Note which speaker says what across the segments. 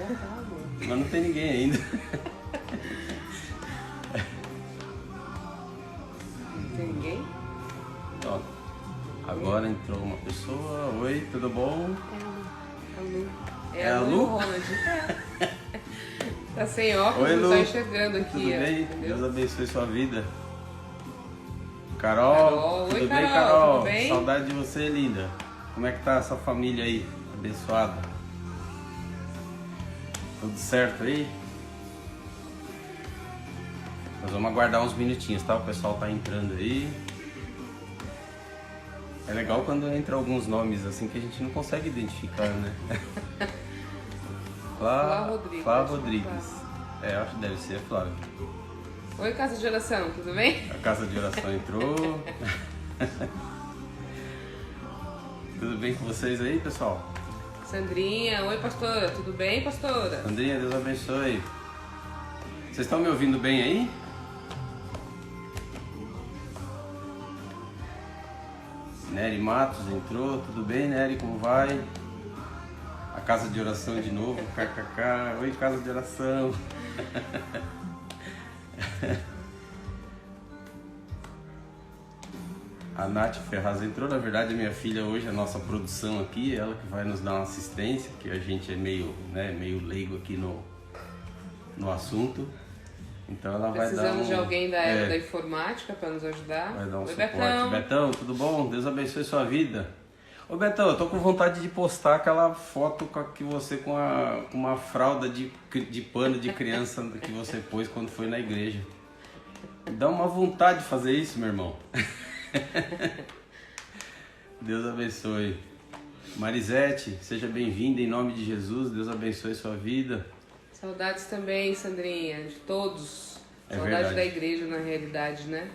Speaker 1: Já tá, amor.
Speaker 2: Mas não tem ninguém ainda.
Speaker 1: Não tem ninguém?
Speaker 2: Ó, agora entrou uma pessoa. Oi, tudo bom?
Speaker 1: É a Lu.
Speaker 2: É a Lu?
Speaker 1: E o Ronald. Tá sem óculos,
Speaker 2: Oi,
Speaker 1: não
Speaker 2: Lu.
Speaker 1: tá enxergando aqui.
Speaker 2: Tudo
Speaker 1: ó,
Speaker 2: bem?
Speaker 1: entendeu?
Speaker 2: Deus abençoe sua vida. Carol,
Speaker 1: Oi,
Speaker 2: tudo bem,
Speaker 1: Carol?
Speaker 2: Carol?
Speaker 1: Tudo bem?
Speaker 2: Saudade de você, linda. Como é que tá essa família aí? Abençoada. Tudo certo aí? Nós vamos aguardar uns minutinhos, tá? O pessoal tá entrando aí. É legal quando entra alguns nomes assim que a gente não consegue identificar, né?
Speaker 1: Flá Rodrigues.
Speaker 2: Flá Rodrigues. É, acho que deve ser a Flávia.
Speaker 1: Oi, casa de oração, tudo bem?
Speaker 2: A casa de oração entrou. Tudo bem com vocês aí, pessoal?
Speaker 1: Sandrinha, oi, pastora, tudo bem, pastora?
Speaker 2: Sandrinha, Deus abençoe. Vocês estão me ouvindo bem aí? Nery Matos entrou, tudo bem, Nery, como vai? A casa de oração de novo, kkk. Oi, casa de oração. A Nath Ferraz entrou, na verdade a minha filha hoje, a nossa produção aqui, ela que vai nos dar uma assistência, que a gente é meio leigo aqui no assunto. Então ela vai dar
Speaker 1: Precisamos de alguém da área da informática para nos ajudar.
Speaker 2: Vai dar um
Speaker 1: oi,
Speaker 2: suporte.
Speaker 1: Betão.
Speaker 2: Betão, tudo bom? Deus abençoe sua vida. Ô Betão, eu tô com vontade de postar aquela foto que você com uma fralda de pano de criança que você pôs quando foi na igreja. Dá uma vontade de fazer isso, meu irmão. Deus abençoe. Marisete, seja bem-vinda em nome de Jesus. Deus abençoe sua vida.
Speaker 1: Saudades também, Sandrinha, de todos.
Speaker 2: É
Speaker 1: Saudade
Speaker 2: verdade.
Speaker 1: da igreja, na realidade, né?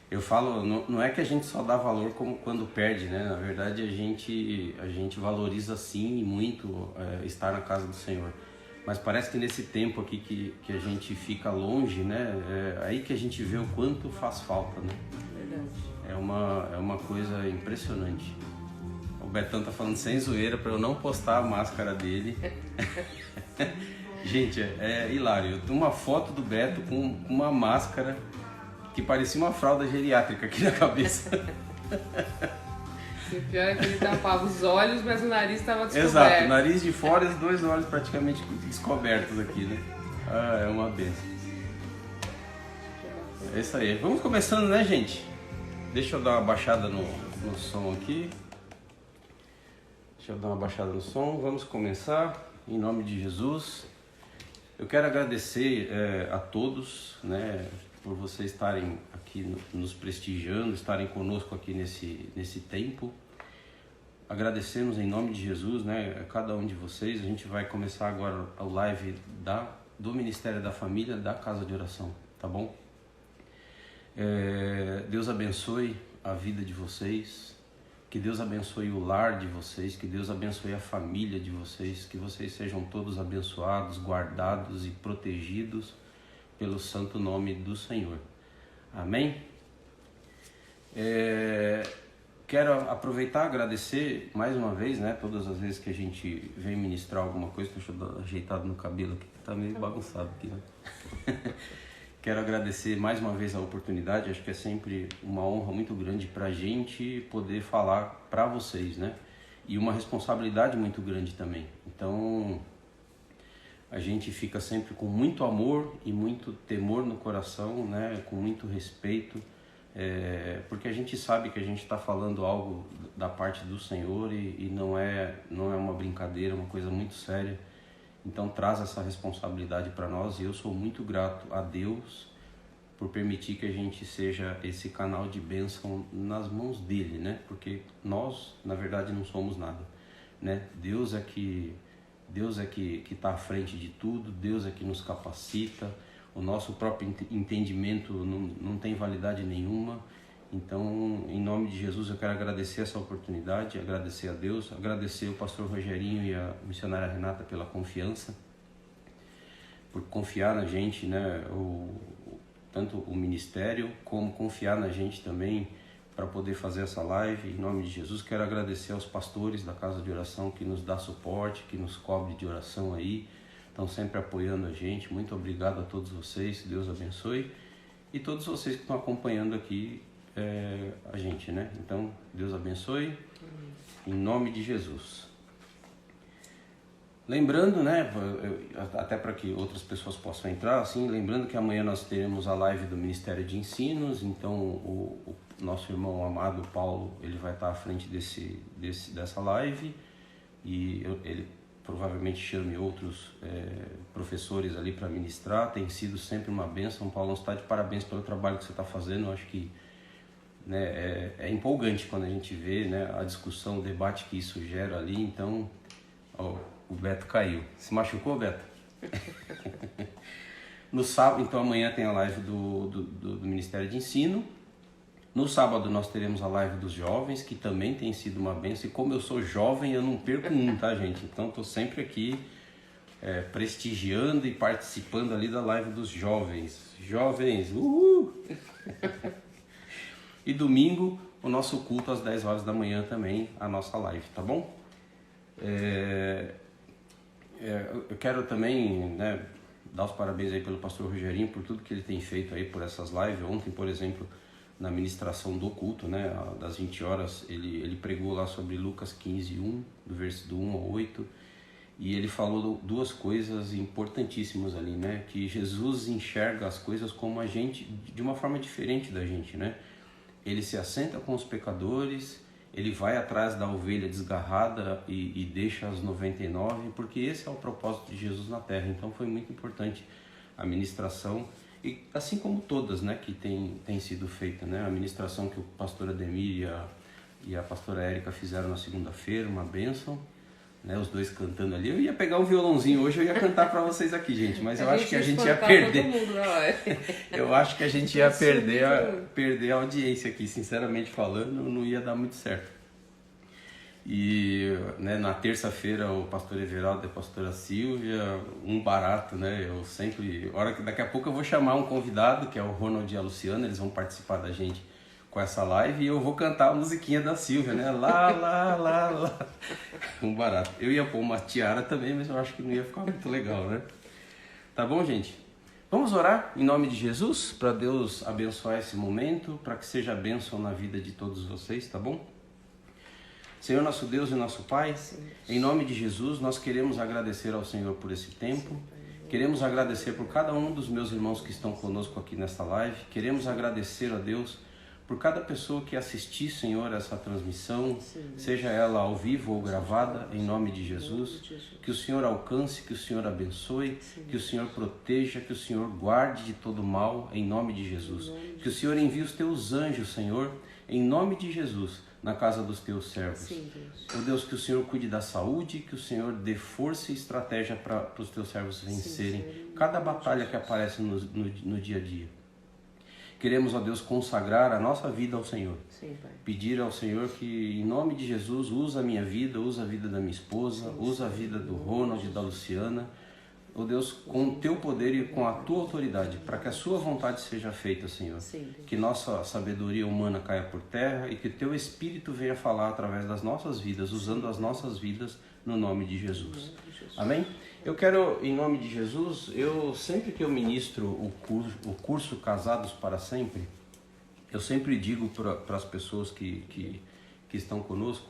Speaker 2: Eu falo, não é que a gente só dá valor como quando perde, né? Na verdade, a gente valoriza sim e muito estar na casa do Senhor. Mas parece que nesse tempo aqui que a gente fica longe, né? É aí que a gente vê o quanto faz falta, né?
Speaker 1: Verdade.
Speaker 2: É uma coisa impressionante. O Betão tá falando sem zoeira para eu não postar a máscara dele. Gente, é hilário. Eu tenho uma foto do Beto com uma máscara que parecia uma fralda geriátrica aqui na cabeça.
Speaker 1: E o pior é que ele tampava os olhos, mas o nariz estava descoberto.
Speaker 2: Exato, nariz de fora e os dois olhos praticamente descobertos aqui, né? Ah, é uma benção. É isso aí. Vamos começando, né, gente? Deixa eu dar uma baixada no som aqui. Deixa eu dar uma baixada no som. Vamos começar em nome de Jesus. Eu quero agradecer a todos, né, por vocês estarem aqui nos prestigiando, estarem conosco aqui nesse tempo. Agradecemos em nome de Jesus, né, a cada um de vocês. A gente vai começar agora a live do Ministério da Família, da Casa de Oração, tá bom? Deus abençoe a vida de vocês, que Deus abençoe o lar de vocês, que Deus abençoe a família de vocês, que vocês sejam todos abençoados, guardados e protegidos pelo santo nome do Senhor. Amém? Quero aproveitar e agradecer mais uma vez, né? Todas as vezes que a gente vem ministrar alguma coisa. Deixa eu dar ajeitado no cabelo aqui, que tá meio bagunçado aqui, né? Quero agradecer mais uma vez a oportunidade. Acho que é sempre uma honra muito grande pra gente poder falar pra vocês, né? E uma responsabilidade muito grande também. Então, a gente fica sempre com muito amor e muito temor no coração, né? Com muito respeito, porque a gente sabe que a gente está falando algo da parte do Senhor e não é uma brincadeira, é uma coisa muito séria. Então traz essa responsabilidade para nós e eu sou muito grato a Deus por permitir que a gente seja esse canal de bênção nas mãos dele, né? Porque nós, na verdade, não somos nada, né? Deus é que está à frente de tudo, Deus é que nos capacita, o nosso próprio entendimento não tem validade nenhuma. Então, em nome de Jesus, eu quero agradecer essa oportunidade, agradecer a Deus, agradecer o pastor Rogerinho e a missionária Renata pela confiança, por confiar na gente, né? Tanto o ministério, como confiar na gente também para poder fazer essa live. Em nome de Jesus, quero agradecer aos pastores da Casa de Oração que nos dá suporte, que nos cobre de oração aí, estão sempre apoiando a gente. Muito obrigado a todos vocês, Deus abençoe. E todos vocês que estão acompanhando aqui a gente, né? Então, Deus abençoe, em nome de Jesus. Lembrando, né, até para que outras pessoas possam entrar, assim, lembrando que amanhã nós teremos a live do Ministério de Ensinos, então o nosso irmão amado Paulo, ele vai estar à frente dessa live, e ele provavelmente chame outros professores ali para ministrar. Tem sido sempre uma bênção. Paulo, está de parabéns pelo trabalho que você está fazendo. Eu acho que, né, é empolgante quando a gente vê, né, a discussão, o debate que isso gera ali. Então, ó, o Beto caiu. Se machucou, Beto? No sábado, então amanhã tem a live do Ministério de Ensino. No sábado nós teremos a live dos jovens, que também tem sido uma bênção. E como eu sou jovem, eu não perco um, tá, gente? Então estou sempre aqui prestigiando e participando ali da live dos jovens. Jovens, uhul! E domingo, o nosso culto às 10 horas da manhã também, a nossa live, tá bom? Eu quero também, né, dar os parabéns aí pelo pastor Rogerinho por tudo que ele tem feito aí por essas lives. Ontem, por exemplo, na ministração do culto, né, das 20 horas, ele pregou lá sobre Lucas 15:1, do verso do 1 ao 8, e ele falou duas coisas importantíssimas ali, né, que Jesus enxerga as coisas como a gente, de uma forma diferente da gente, né. Ele se assenta com os pecadores, ele vai atrás da ovelha desgarrada e deixa as 99, porque esse é o propósito de Jesus na terra. Então foi muito importante a ministração, e assim como todas, né, que tem sido feita, né, a ministração que o pastor Ademir e a pastora Érica fizeram na segunda-feira, uma bênção, né, os dois cantando ali. Eu ia pegar um violãozinho hoje, eu ia cantar para vocês aqui, gente, mas eu acho que a gente ia perder. Eu acho que a gente ia perder a audiência aqui, sinceramente falando, não ia dar muito certo. E, né, na terça-feira o pastor Everaldo e a pastora Silvia, um barato, né? Eu sempre, daqui a pouco eu vou chamar um convidado, que é o Ronald e a Luciana, eles vão participar da gente com essa live, e eu vou cantar a musiquinha da Silvia, né? Lá, lá, lá, lá. Um barato. Eu ia pôr uma tiara também, mas eu acho que não ia ficar muito legal, né? Tá bom, gente? Vamos orar em nome de Jesus, para Deus abençoar esse momento, para que seja bênção na vida de todos vocês, tá bom? Senhor, nosso Deus e nosso Pai, em nome de Jesus, nós queremos agradecer ao Senhor por esse tempo. Queremos agradecer por cada um dos meus irmãos que estão conosco aqui nesta live. Queremos agradecer a Deus por cada pessoa que assistir, Senhor, essa transmissão, seja ela ao vivo ou gravada, em nome de Jesus. Que o Senhor alcance, que o Senhor abençoe, que o Senhor proteja, que o Senhor guarde de todo mal, em nome de Jesus. Que o Senhor envie os teus anjos, Senhor, em nome de Jesus, na casa dos teus servos. Sim, Deus. Oh Deus, que o Senhor cuide da saúde, que o Senhor dê força e estratégia para os teus servos vencerem cada batalha que aparece no dia a dia. Queremos, ó Deus, consagrar a nossa vida ao Senhor. Sim, Pai. Pedir ao Senhor que, em nome de Jesus, usa a minha vida, usa a vida da minha esposa, usa a vida do Ronald e da Luciana. Ó Deus, com o teu poder e com a tua autoridade, para que a sua vontade seja feita, Senhor. Sim. Que nossa sabedoria humana caia por terra e que o teu Espírito venha falar através das nossas vidas, usando as nossas vidas, no nome de Jesus. Amém? Eu quero, em nome de Jesus, sempre que eu ministro o curso Casados para Sempre, eu sempre digo para as pessoas que estão conosco,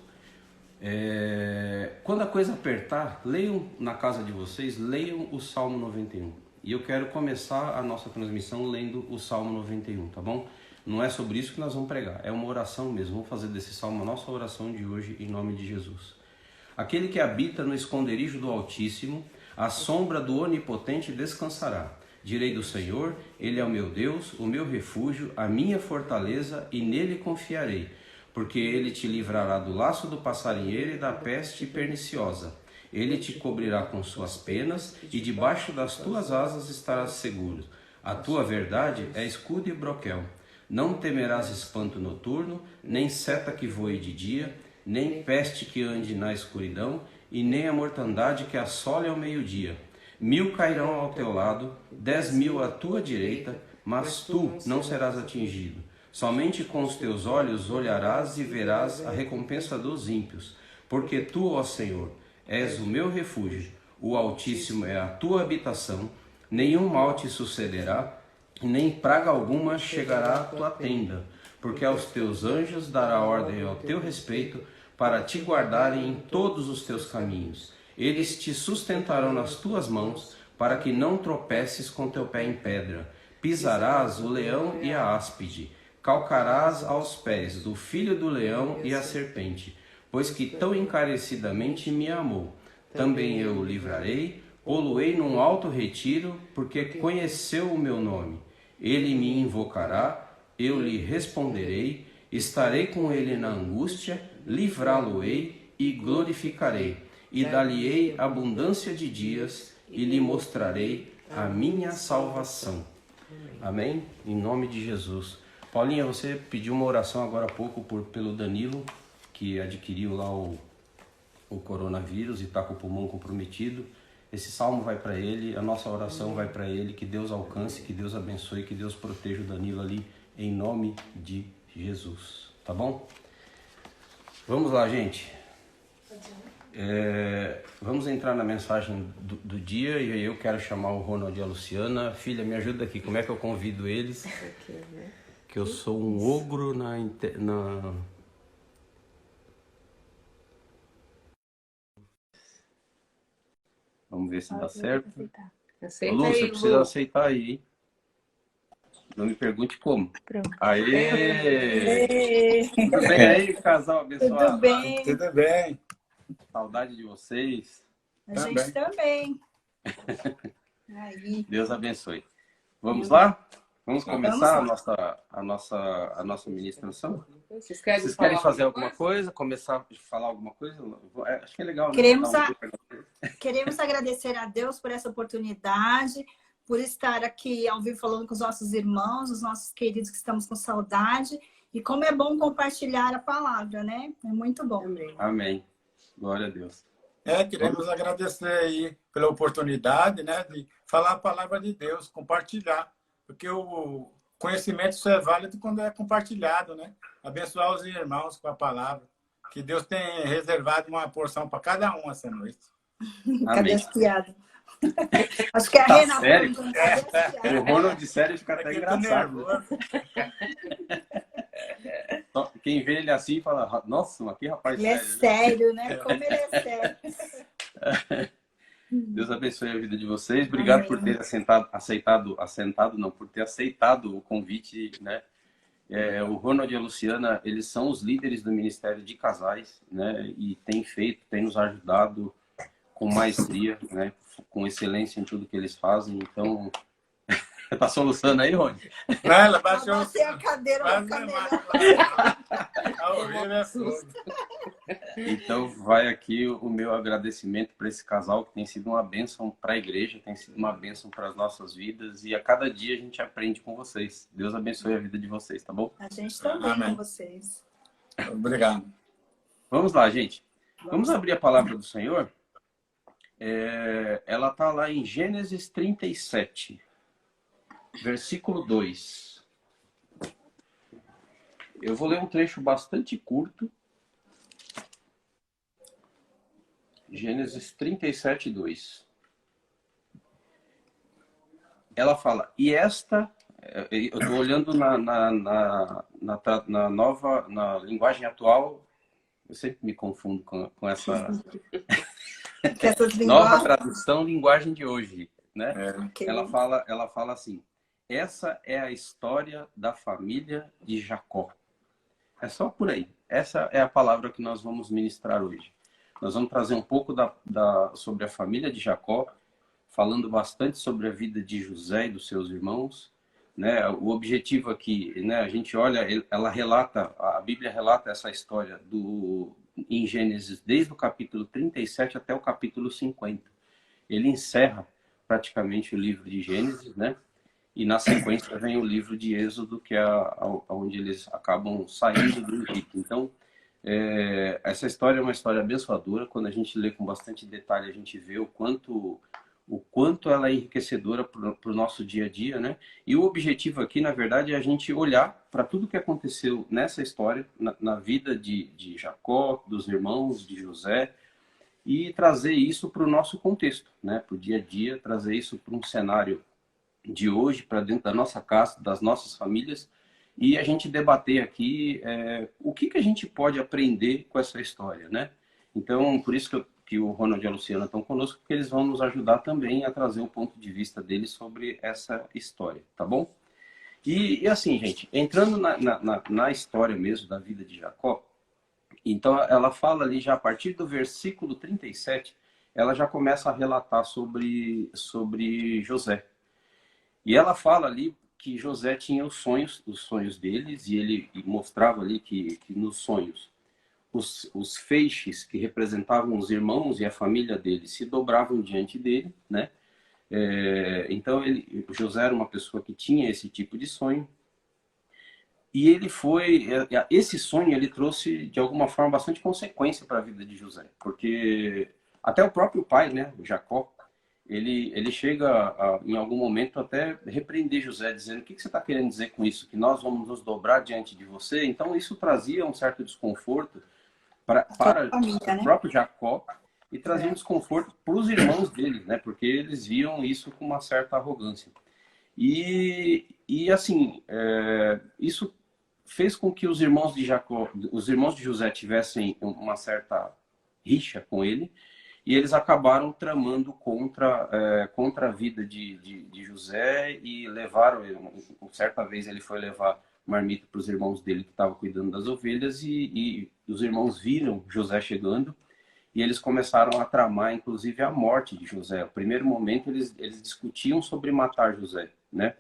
Speaker 2: quando a coisa apertar, leiam na casa de vocês, leiam o Salmo 91. E eu quero começar a nossa transmissão lendo o Salmo 91, tá bom? Não é sobre isso que nós vamos pregar, é uma oração mesmo. Vamos fazer desse Salmo a nossa oração de hoje, em nome de Jesus. Aquele que habita no esconderijo do Altíssimo, à sombra do Onipotente descansará. Direi do Senhor, Ele é o meu Deus, o meu refúgio, a minha fortaleza, e nele confiarei. Porque Ele te livrará do laço do passarinheiro e da peste perniciosa. Ele te cobrirá com suas penas, e debaixo das tuas asas estarás seguro. A tua verdade é escudo e broquel. Não temerás espanto noturno, nem seta que voe de dia, nem peste que ande na escuridão, e nem a mortandade que assole ao meio-dia. 1000 cairão ao teu lado, 10.000 à tua direita, mas tu não serás atingido. Somente com os teus olhos olharás e verás a recompensa dos ímpios. Porque tu, ó Senhor, és o meu refúgio, o Altíssimo é a tua habitação, nenhum mal te sucederá, nem praga alguma chegará à tua tenda, porque aos teus anjos dará ordem ao teu respeito, para te guardarem em todos os teus caminhos. Eles te sustentarão nas tuas mãos, para que não tropeces com teu pé em pedra. Pisarás o leão e a áspide, calcarás aos pés do filho do leão e a serpente, pois que tão encarecidamente me amou. Também eu o livrarei, pô-lo-ei num alto retiro, porque conheceu o meu nome. Ele me invocará, eu lhe responderei, estarei com ele na angústia, livrá-lo-ei e glorificarei, e dar-lhe-ei abundância de dias, e lhe mostrarei a minha salvação. Amém? Em nome de Jesus. Paulinha, você pediu uma oração agora há pouco pelo Danilo, que adquiriu lá o coronavírus e está com o pulmão comprometido. Esse salmo vai para ele, a nossa oração vai para ele, que Deus alcance, que Deus abençoe, que Deus proteja o Danilo ali, em nome de Jesus. Tá bom? Vamos lá, gente. Vamos entrar na mensagem do dia, e aí eu quero chamar o Ronald e a Luciana. Filha, me ajuda aqui, como é que eu convido eles? Que eu sou um ogro na... Vamos ver se dá certo.
Speaker 1: Aceita
Speaker 2: Lu, você
Speaker 1: aí,
Speaker 2: precisa
Speaker 1: Lu.
Speaker 2: aceitar aí. Não me pergunte como.
Speaker 3: Pronto.
Speaker 2: Aê!
Speaker 3: Ei,
Speaker 2: Tudo bem aí, casal abençoado?
Speaker 3: tudo bem?
Speaker 4: Tudo bem.
Speaker 2: Saudade de vocês.
Speaker 3: A gente também. Aí.
Speaker 2: Deus abençoe. Vamos lá? Vamos começar a nossa ministração?
Speaker 1: Vocês querem
Speaker 2: fazer alguma coisa? Começar a falar alguma coisa? Acho que é legal, né?
Speaker 3: Queremos agradecer a Deus por essa oportunidade, por estar aqui ao vivo falando com os nossos irmãos, os nossos queridos que estamos com saudade. E como é bom compartilhar a palavra, né? É muito bom.
Speaker 2: Amém. Glória a Deus.
Speaker 4: Queremos agradecer aí pela oportunidade, né, de falar a palavra de Deus, compartilhar, porque o conhecimento só é válido quando é compartilhado, né? Abençoar os irmãos com a palavra, que Deus tem reservado uma porção para cada um essa noite.
Speaker 3: Cadê as piadas? Acho que a
Speaker 2: Tá
Speaker 3: Renata
Speaker 2: sério?
Speaker 3: cadê as piadas?
Speaker 2: O Ronald de sério fica até
Speaker 4: Aqui
Speaker 2: engraçado. Né? Quem vê ele assim fala, nossa, mas que rapaz
Speaker 3: Ele é sério, né? Como ele é sério.
Speaker 2: Deus abençoe a vida de vocês. Obrigado por ter por ter aceitado o convite, né? O Ronald e a Luciana, eles são os líderes do Ministério de Casais, né? E tem nos ajudado com maestria, né? Com excelência em tudo que eles fazem. Então, tá solucionando aí, Rony?
Speaker 4: Não, ela baixou.
Speaker 3: Eu passei a cadeira no camelão.
Speaker 2: Então, vai aqui o meu agradecimento para esse casal, que tem sido uma bênção para a igreja, tem sido uma bênção para as nossas vidas, e a cada dia a gente aprende com vocês. Deus abençoe a vida de vocês, tá bom?
Speaker 3: A gente também
Speaker 4: Amém.
Speaker 3: com vocês.
Speaker 4: Obrigado.
Speaker 2: Vamos lá, gente. Vamos abrir a palavra do Senhor. Ela está lá em Gênesis 37, versículo 2. Eu vou ler um trecho bastante curto. Gênesis 37, 2. Ela fala, e esta, eu estou olhando na linguagem atual, eu sempre me confundo com essa nova tradução, linguagem de hoje, né?
Speaker 3: Okay.
Speaker 2: Ela fala assim, essa é a história da família de Jacó. É só por aí. Essa é a palavra que nós vamos ministrar hoje. Nós vamos trazer um pouco sobre a família de Jacó, falando bastante sobre a vida de José e dos seus irmãos, né? O objetivo aqui, né? A gente olha, a Bíblia relata essa história em Gênesis desde o capítulo 37 até o capítulo 50. Ele encerra praticamente o livro de Gênesis, né? E na sequência vem o livro de Êxodo, que é onde eles acabam saindo do Egito. Então, essa história é uma história abençoadora. Quando a gente lê com bastante detalhe, a gente vê o quanto o quanto ela é enriquecedora para o nosso dia a dia, né? E o objetivo aqui, na verdade, é a gente olhar para tudo que aconteceu nessa história, na vida de Jacó, dos irmãos, de José, e trazer isso para o nosso contexto, né? Para o dia a dia, trazer isso para um cenário de hoje, para dentro da nossa casa, das nossas famílias, e a gente debater aqui o que a gente pode aprender com essa história, né? Então, por isso que o Ronald e a Luciana estão conosco, porque eles vão nos ajudar também a trazer o ponto de vista deles sobre essa história, tá bom? E assim, gente, entrando na história mesmo da vida de Jacó, então ela fala ali já a partir do versículo 37, ela já começa a relatar sobre José. E ela fala ali que José tinha os sonhos deles, e ele mostrava ali que nos sonhos os feixes que representavam os irmãos e a família dele se dobravam diante dele, né? Então José era uma pessoa que tinha esse tipo de sonho, e esse sonho ele trouxe de alguma forma bastante consequência para a vida de José, porque até o próprio pai, né, Jacó, ele chega em algum momento até repreender José, dizendo: o que você está querendo dizer com isso? Que nós vamos nos dobrar diante de você? Então isso trazia um certo desconforto para
Speaker 3: família,
Speaker 2: o
Speaker 3: né?
Speaker 2: próprio Jacó, e trazia um desconforto para os irmãos dele, né? Porque eles viam isso com uma certa arrogância. E assim, isso fez com que os irmãos de Jacó, os irmãos de José tivessem uma certa rixa com ele, e eles acabaram tramando contra a vida de José, e levaram, certa vez ele foi levar marmita para os irmãos dele que estavam cuidando das ovelhas, e os irmãos viram José chegando, e eles começaram a tramar, inclusive, a morte de José. No primeiro momento, eles discutiam sobre matar José, né?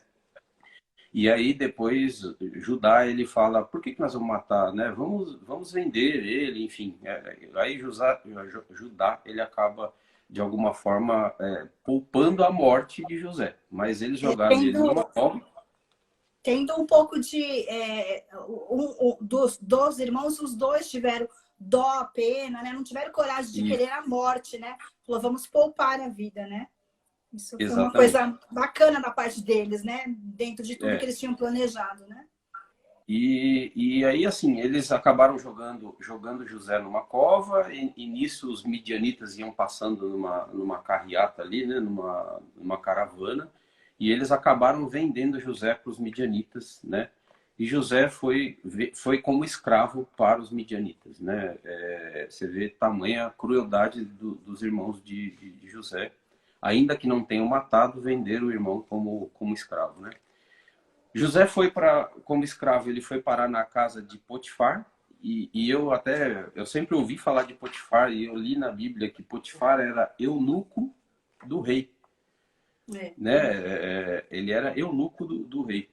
Speaker 2: E aí, depois, Judá, ele fala: por que nós vamos matar, né? Vamos vender ele, enfim. Aí Judá, ele acaba, de alguma forma, poupando a morte de José. Mas eles jogaram ele numa cova.
Speaker 3: Tendo um pouco de... dos irmãos, os dois tiveram dó, pena, né? Não tiveram coragem de querer a morte, né? Falou: vamos poupar a vida, né? Isso foi uma coisa bacana da parte deles, né? Dentro de tudo que eles tinham planejado, né?
Speaker 2: E aí, assim, eles acabaram jogando José numa cova, e nisso os midianitas iam passando numa carreata ali, né? Numa caravana, e eles acabaram vendendo José para os midianitas, né? E José foi como escravo para os midianitas, né? Você vê tamanha crueldade dos irmãos de José. Ainda que não tenham matado, venderam o irmão como escravo, né? José como escravo, ele foi parar na casa de Potifar, e eu sempre ouvi falar de Potifar, e eu li na Bíblia que Potifar era eunuco do rei, né? Ele era eunuco do rei.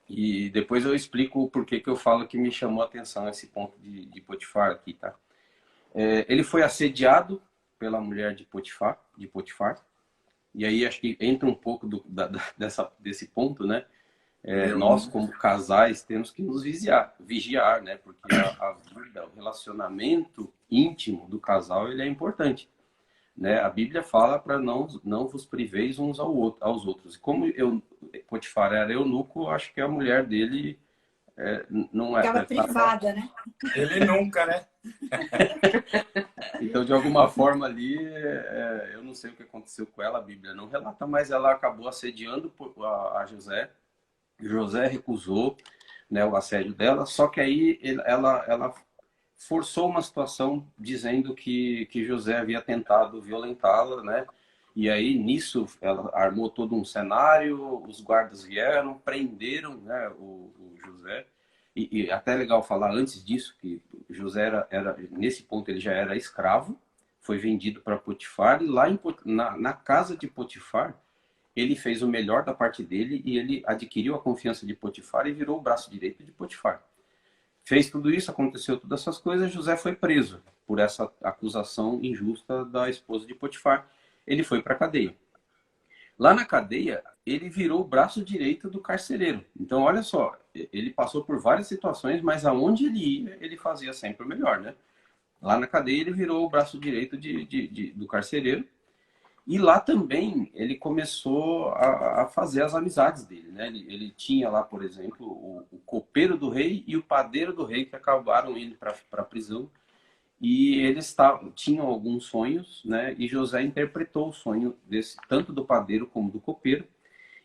Speaker 2: E depois eu explico o porquê que eu falo que me chamou a atenção esse ponto de Potifar aqui, tá? Ele foi assediado pela mulher de Potifar, e aí acho que entra um pouco desse ponto, né? Nós, como casais, temos que nos vigiar, né? Porque a vida, o relacionamento íntimo do casal, ele é importante, né? A Bíblia fala para não vos priveis uns aos outros. E como Potifar era eunuco, acho que a mulher dele não
Speaker 3: ficava privada, né?
Speaker 4: Ele nunca, né?
Speaker 2: Então, de alguma forma ali, eu não sei o que aconteceu com ela, a Bíblia não relata, mas ela acabou assediando a José. José recusou, né, o assédio dela, só que aí ela forçou uma situação dizendo que José havia tentado violentá-la, né? E aí, nisso, ela armou todo um cenário, os guardas vieram, prenderam, né, o José. E até é legal falar antes disso, que José nesse ponto ele já era escravo, foi vendido para Potifar, e lá na casa de Potifar, ele fez o melhor da parte dele, e ele adquiriu a confiança de Potifar e virou o braço direito de Potifar. Fez tudo isso, aconteceu todas essas coisas, José foi preso por essa acusação injusta da esposa de Potifar. Ele foi para a cadeia. Lá na cadeia, ele virou o braço direito do carcereiro. Então, olha só, ele passou por várias situações, mas aonde ele ia, ele fazia sempre o melhor, né? Lá na cadeia, ele virou o braço direito do carcereiro. E lá também ele começou a fazer as amizades dele, né? Ele tinha lá, por exemplo, o copeiro do rei e o padeiro do rei que acabaram indo para a prisão. E eles tinham alguns sonhos, né? E José interpretou o sonho tanto do padeiro como do copeiro.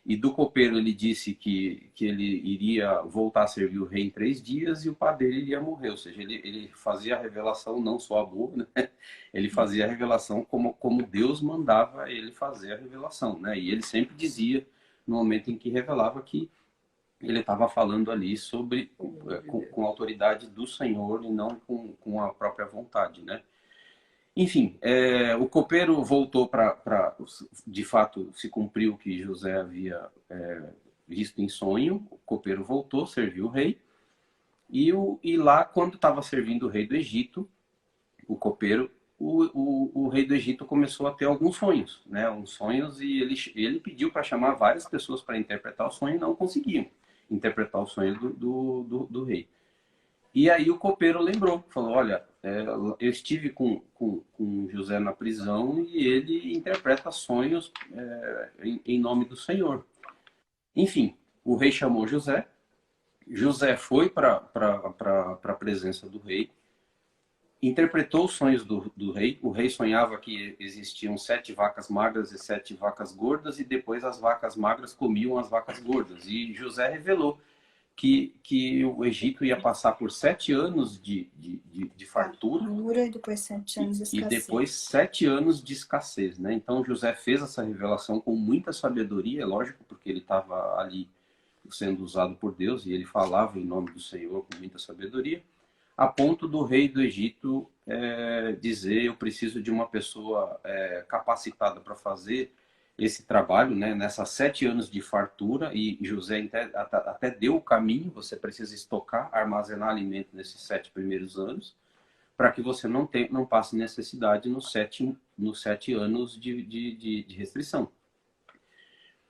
Speaker 2: E do copeiro ele disse que ele iria voltar a servir o rei em 3 dias e o padeiro iria morrer. Ou seja, ele fazia a revelação não só a boa, né? Ele fazia a revelação como Deus mandava ele fazer a revelação, né? E ele sempre dizia, no momento em que revelava, que ele estava falando ali sobre com a autoridade do Senhor e não com a própria vontade, né? Enfim, o copeiro voltou de fato, se cumpriu o que José havia visto em sonho. O copeiro voltou, serviu o rei. E lá, quando estava servindo o rei do Egito, o copeiro, o rei do Egito começou a ter alguns sonhos, né? Uns sonhos, e ele pediu para chamar várias pessoas para interpretar o sonho e não conseguiam interpretar o sonho do rei. E aí o copeiro lembrou, falou, olha, eu estive com José na prisão e ele interpreta sonhos em nome do Senhor. Enfim, o rei chamou José. José foi para a presença do rei, interpretou os sonhos do rei. O rei sonhava que existiam 7 vacas magras e 7 vacas gordas, e depois as vacas magras comiam as vacas gordas. E José revelou que o Egito ia passar por 7 anos de fartura
Speaker 3: e depois 7 anos de escassez.
Speaker 2: E depois 7 anos de escassez, né? Então José fez essa revelação com muita sabedoria, é lógico, porque ele estava ali sendo usado por Deus e ele falava em nome do Senhor com muita sabedoria, a ponto do rei do Egito dizer, eu preciso de uma pessoa capacitada para fazer esse trabalho, né, nessas 7 anos de fartura, e José até deu o caminho. Você precisa estocar, armazenar alimento nesses 7 primeiros anos, para que você não passe necessidade nos 7 anos de restrição.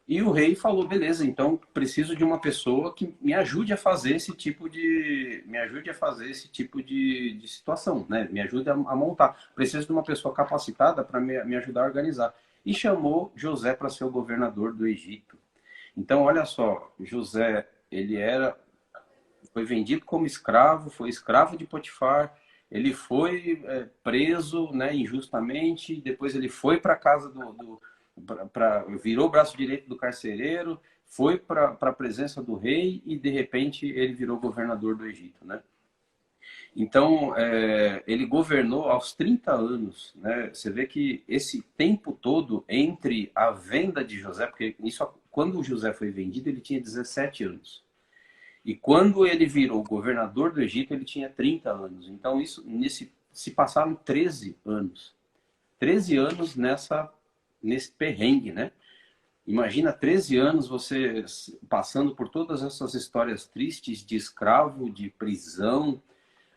Speaker 2: E o rei falou, beleza, então preciso de uma pessoa que me ajude a fazer esse tipo de situação, né? Me ajude a montar. Preciso de uma pessoa capacitada para me ajudar a organizar. E chamou José para ser o governador do Egito. Então, olha só, José, foi vendido como escravo, foi escravo de Potifar, ele foi preso, né, injustamente, depois ele foi para a casa virou o braço direito do carcereiro, foi para a presença do rei e, de repente, ele virou governador do Egito, né? Então, ele governou aos 30 anos, né? Você vê que esse tempo todo entre a venda de José, porque quando o José foi vendido, ele tinha 17 anos. E quando ele virou governador do Egito, ele tinha 30 anos. Então, se passaram 13 anos. 13 anos nesse perrengue, né? Imagina 13 anos você passando por todas essas histórias tristes de escravo, de prisão,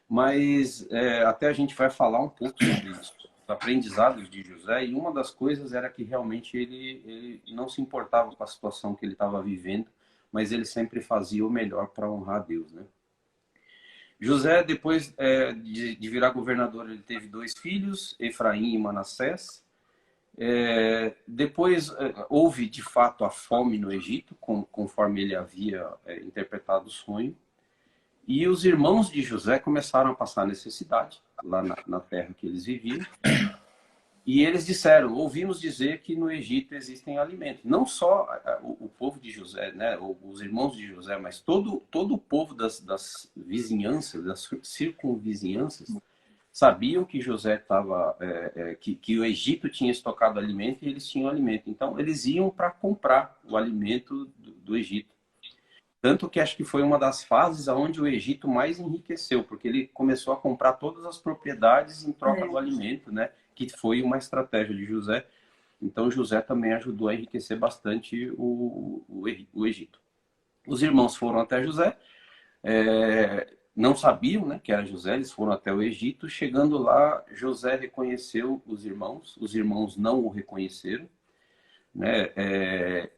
Speaker 2: mas até a gente vai falar um pouco sobre isso, os aprendizados de José, e uma das coisas era que realmente ele não se importava com a situação que ele estava vivendo, mas ele sempre fazia o melhor para honrar a Deus, né? José, depois de virar governador, ele teve 2 filhos, Efraim e Manassés. Depois houve de fato a fome no Egito, conforme ele havia interpretado o sonho. E os irmãos de José começaram a passar necessidade lá na terra que eles viviam. E eles disseram, ouvimos dizer que no Egito existem alimentos. Não só o povo de José, né, os irmãos de José, mas todo o povo das vizinhanças, das circunvizinhanças, sabiam que José estava, que o Egito tinha estocado alimento e eles tinham alimento. Então, eles iam para comprar o alimento do Egito. Tanto que acho que foi uma das fases onde o Egito mais enriqueceu, porque ele começou a comprar todas as propriedades em troca do alimento, né? Que foi uma estratégia de José. Então, José também ajudou a enriquecer bastante o Egito. Os irmãos foram até José, não sabiam, né, que era José, eles foram até o Egito. Chegando lá, José reconheceu os irmãos não o reconheceram, né?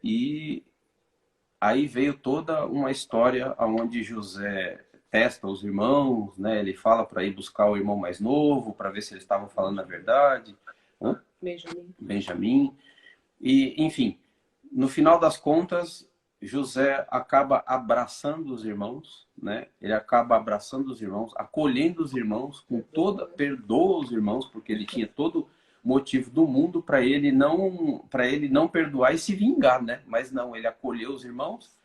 Speaker 2: E aí veio toda uma história onde José testa os irmãos, né? Ele fala para ir buscar o irmão mais novo, para ver se eles estavam falando a verdade. Benjamim. E, enfim, no final das contas, José acaba abraçando os irmãos, né? Ele acaba abraçando os irmãos, acolhendo os irmãos, perdoa os irmãos, porque ele tinha todo motivo do mundo para ele não perdoar e se vingar, né? Mas não, ele acolheu os irmãos,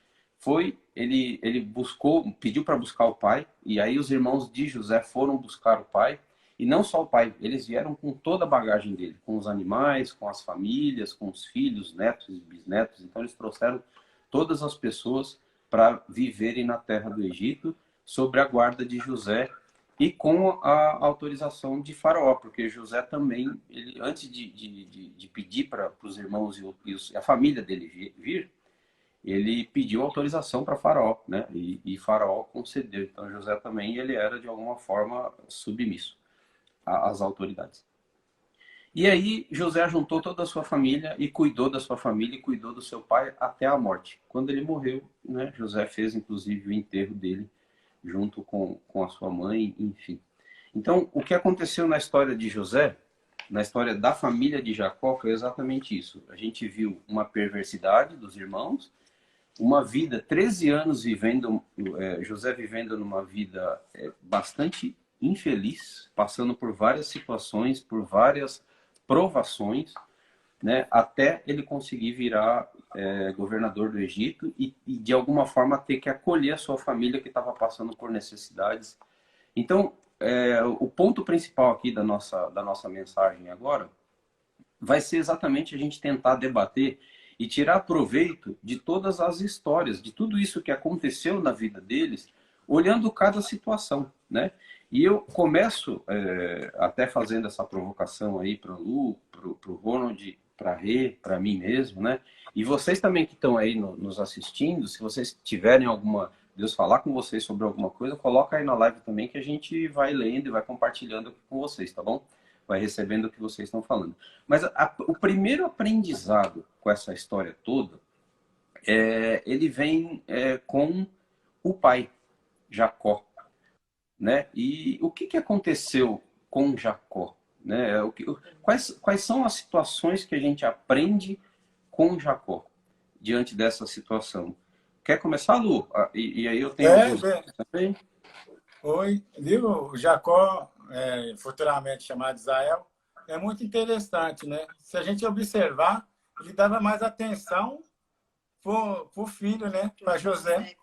Speaker 2: ele buscou, pediu para buscar o pai, e aí os irmãos de José foram buscar o pai, e não só o pai, eles vieram com toda a bagagem dele, com os animais, com as famílias, com os filhos, netos e bisnetos. Então eles trouxeram todas as pessoas para viverem na terra do Egito, sob a guarda de José e com a autorização de Faraó, porque José também, ele, antes de pedir para os irmãos e a família dele vir, ele pediu autorização para Faraó, né? E Faraó concedeu. Então José também, ele era de alguma forma submisso às autoridades. E aí José juntou toda a sua família e cuidou da sua família e cuidou do seu pai até a morte. Quando ele morreu, né, José fez inclusive o enterro dele junto com a sua mãe, enfim. Então, o que aconteceu na história de José, na história da família de Jacó, foi exatamente isso. A gente viu uma perversidade dos irmãos, uma vida, 13 anos José vivendo numa vida bastante infeliz, passando por várias situações, por várias provações, né, até ele conseguir virar governador do Egito e de alguma forma ter que acolher a sua família que estava passando por necessidades. Então, o ponto principal aqui da nossa mensagem agora vai ser exatamente a gente tentar debater e tirar proveito de todas as histórias, de tudo isso que aconteceu na vida deles, olhando cada situação, né? E eu começo até fazendo essa provocação aí para o Lu, para o Ronald, para a Rê, para mim mesmo, né? E vocês também que estão aí nos assistindo, se vocês tiverem Deus falar com vocês sobre alguma coisa, coloca aí na live também que a gente vai lendo e vai compartilhando aqui com vocês, tá bom? Vai recebendo o que vocês estão falando. Mas o primeiro aprendizado com essa história toda, ele vem com o pai, Jacó, né? E o que aconteceu com Jacó, né? Quais são as situações que a gente aprende com Jacó diante dessa situação? Quer começar, Lu? E aí eu tenho também.
Speaker 4: Oi, viu? Jacó, futuramente chamado Israel, é muito interessante, né? Se a gente observar, ele dava mais atenção para o filho, né? Para José.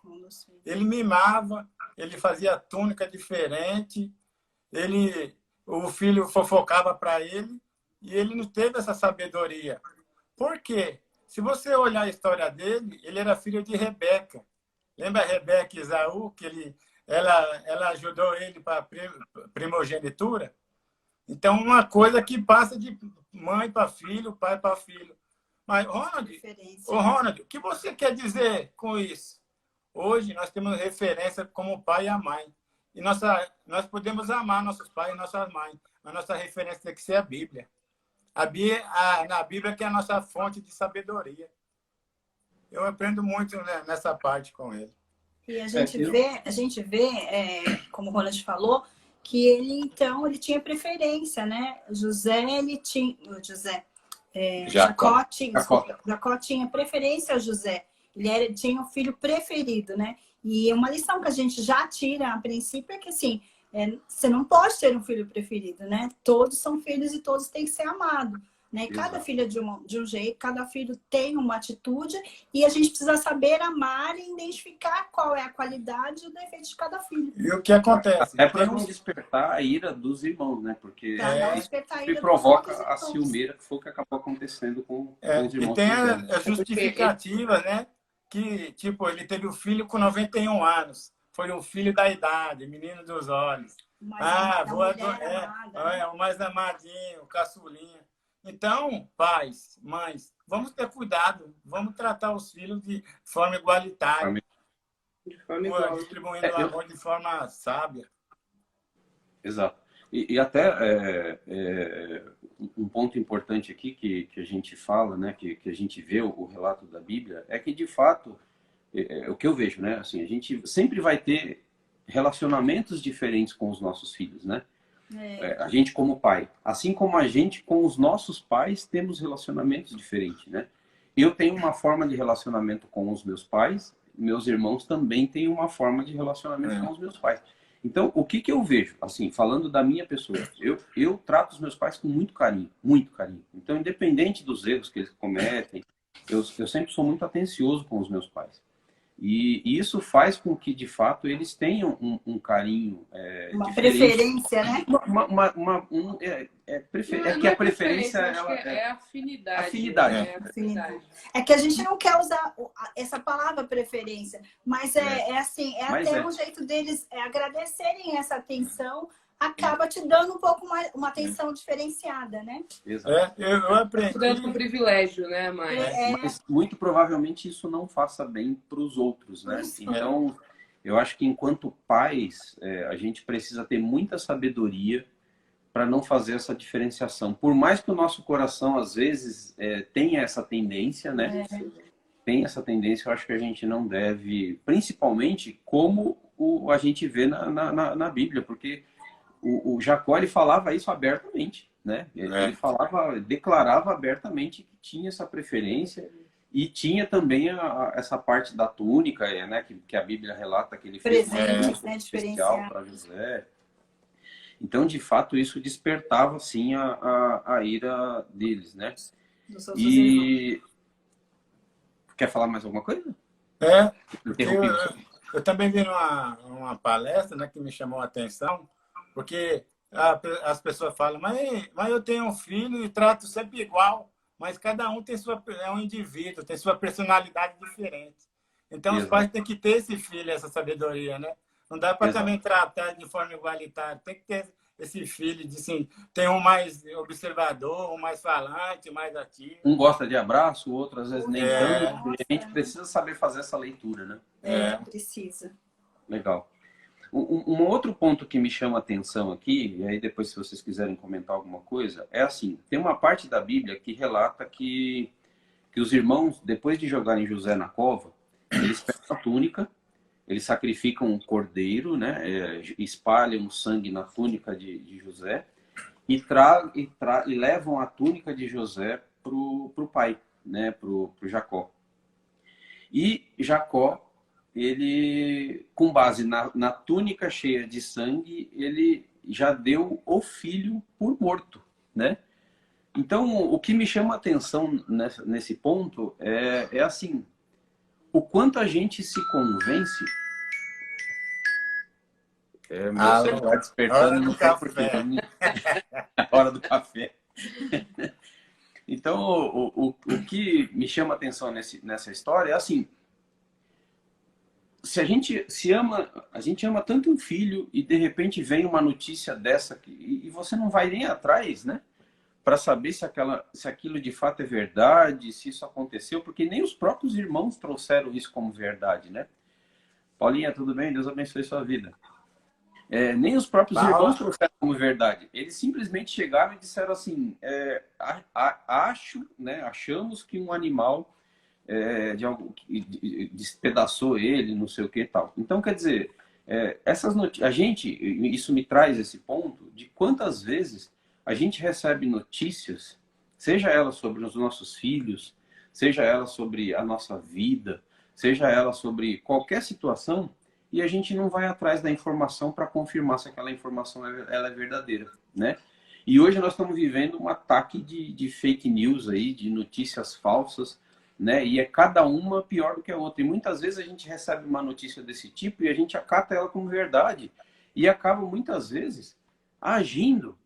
Speaker 4: Ele mimava, ele fazia túnica diferente, o filho fofocava para ele e ele não teve essa sabedoria. Por quê? Se você olhar a história dele, ele era filho de Rebeca. Lembra Rebeca e Esaú, que ela ajudou ele para a primogenitura? Então, uma coisa que passa de mãe para filho, pai para filho. Mas, Ronald, o que você quer dizer com isso? Hoje, nós temos referência como o pai e a mãe. E nós podemos amar nossos pais e nossas mães, mas nossa referência tem que ser a Bíblia. Na Bíblia que é a nossa fonte de sabedoria. Eu aprendo muito, né, nessa parte com ele.
Speaker 3: E a gente vê, como o Ronald falou, que ele tinha preferência, né? Jacó tinha preferência a José. Ele tinha um filho preferido, né? E uma lição que a gente já tira a princípio é que, assim, você não pode ter um filho preferido, né? Todos são filhos e todos têm que ser amados, né? Cada filho é de um jeito, cada filho tem uma atitude e a gente precisa saber amar e identificar qual é a qualidade e o defeito de cada filho.
Speaker 4: E o que acontece?
Speaker 2: É para não despertar a ira dos irmãos, né? Porque
Speaker 3: isso
Speaker 2: provoca a ciumeira, que foi o que acabou acontecendo com os irmãos.
Speaker 4: E tem a justificativa, né? Que, tipo, ele teve um filho com 91 anos. Foi um filho da idade, menino dos olhos. O mais amadinho, o caçulinha. Então, pais, mães, vamos ter cuidado. Vamos tratar os filhos de forma igualitária. Distribuindo o amor de forma sábia.
Speaker 2: Exato. E até um ponto importante aqui que a gente fala, né, que a gente vê o relato da Bíblia, é que, de fato, o que eu vejo, né, assim, a gente sempre vai ter relacionamentos diferentes com os nossos filhos, né? A gente como pai. Assim como a gente com os nossos pais temos relacionamentos diferentes, né? Eu tenho uma forma de relacionamento com os meus pais, meus irmãos também têm uma forma de relacionamento com os meus pais. Então, o que eu vejo? Assim, falando da minha pessoa, eu trato os meus pais com muito carinho, muito carinho. Então, independente dos erros que eles cometem, eu sempre sou muito atencioso com os meus pais. E isso faz com que, de fato, eles tenham um carinho
Speaker 3: Uma
Speaker 2: diferente.
Speaker 3: preferência, né?
Speaker 2: É que a preferência ela
Speaker 1: é afinidade.
Speaker 2: Afinidade.
Speaker 1: Né? É afinidade.
Speaker 3: É que a gente não quer usar essa palavra preferência, mas assim,
Speaker 2: Mas
Speaker 3: até um jeito deles agradecerem essa atenção, acaba te dando um pouco mais, uma atenção diferenciada, né?
Speaker 2: Exato.
Speaker 4: Eu aprendi.
Speaker 1: Dando um privilégio, né, mãe?
Speaker 2: Mas muito provavelmente isso não faça bem para os outros, né? Então, eu acho que enquanto pais, a gente precisa ter muita sabedoria para não fazer essa diferenciação. Por mais que o nosso coração, às vezes, tenha essa tendência, né? Tem essa tendência, eu acho que a gente não deve, principalmente como a gente vê na Bíblia, porque o Jacó, ele falava isso abertamente, né? Ele declarava abertamente que tinha essa preferência e tinha também essa parte da túnica, né? Que a Bíblia relata que ele fez um especial para José. Então, de fato, isso despertava, sim, a ira deles, né? E... Quer falar mais alguma coisa?
Speaker 4: Eu também vi uma palestra, né, que me chamou a atenção, porque as pessoas falam, mas eu tenho um filho e trato sempre igual, mas cada um é um indivíduo, tem sua personalidade diferente. Então, os pais têm que ter esse filho, essa sabedoria, né? Não dá para também tratar de forma igualitária. Tem que ter esse filho, de, assim, tem um mais observador, um mais falante, mais ativo.
Speaker 2: Um gosta de abraço, o outro às vezes nem tanto. A gente precisa saber fazer essa leitura, né?
Speaker 3: Precisa.
Speaker 2: Legal. Um outro ponto que me chama a atenção aqui, e aí depois se vocês quiserem comentar alguma coisa, é assim, tem uma parte da Bíblia que relata que os irmãos, depois de jogarem José na cova, eles pegam a túnica, eles sacrificam um cordeiro, né, espalham o sangue na túnica de José e levam a túnica de José pro pai, né, pro Jacó. E Jacó, ele, com base na túnica cheia de sangue, ele já deu o filho por morto, né? Então, o que me chama a atenção nesse ponto é assim, o quanto a gente se convence... meu celular despertando, não sei porquê. Hora do café. Então, o que me chama a atenção nessa história é assim, se a gente ama tanto um filho e de repente vem uma notícia dessa e você não vai nem atrás, né? Para saber se aquilo de fato é verdade, se isso aconteceu, porque nem os próprios irmãos trouxeram isso como verdade, né? Paulinha, tudo bem? Deus abençoe sua vida. Nem os próprios irmãos trouxeram como verdade. Eles simplesmente chegaram e disseram assim, achamos que um animal despedaçou ele, não sei o que e tal. Então, quer dizer, isso me traz esse ponto de quantas vezes a gente recebe notícias, seja ela sobre os nossos filhos, seja ela sobre a nossa vida, seja ela sobre qualquer situação, e a gente não vai atrás da informação para confirmar se aquela informação ela é verdadeira, né? E hoje nós estamos vivendo um ataque de fake news aí, de notícias falsas, né? E é cada uma pior do que a outra. E muitas vezes a gente recebe uma notícia desse tipo e a gente acata ela como verdade. E acaba muitas vezes agindo,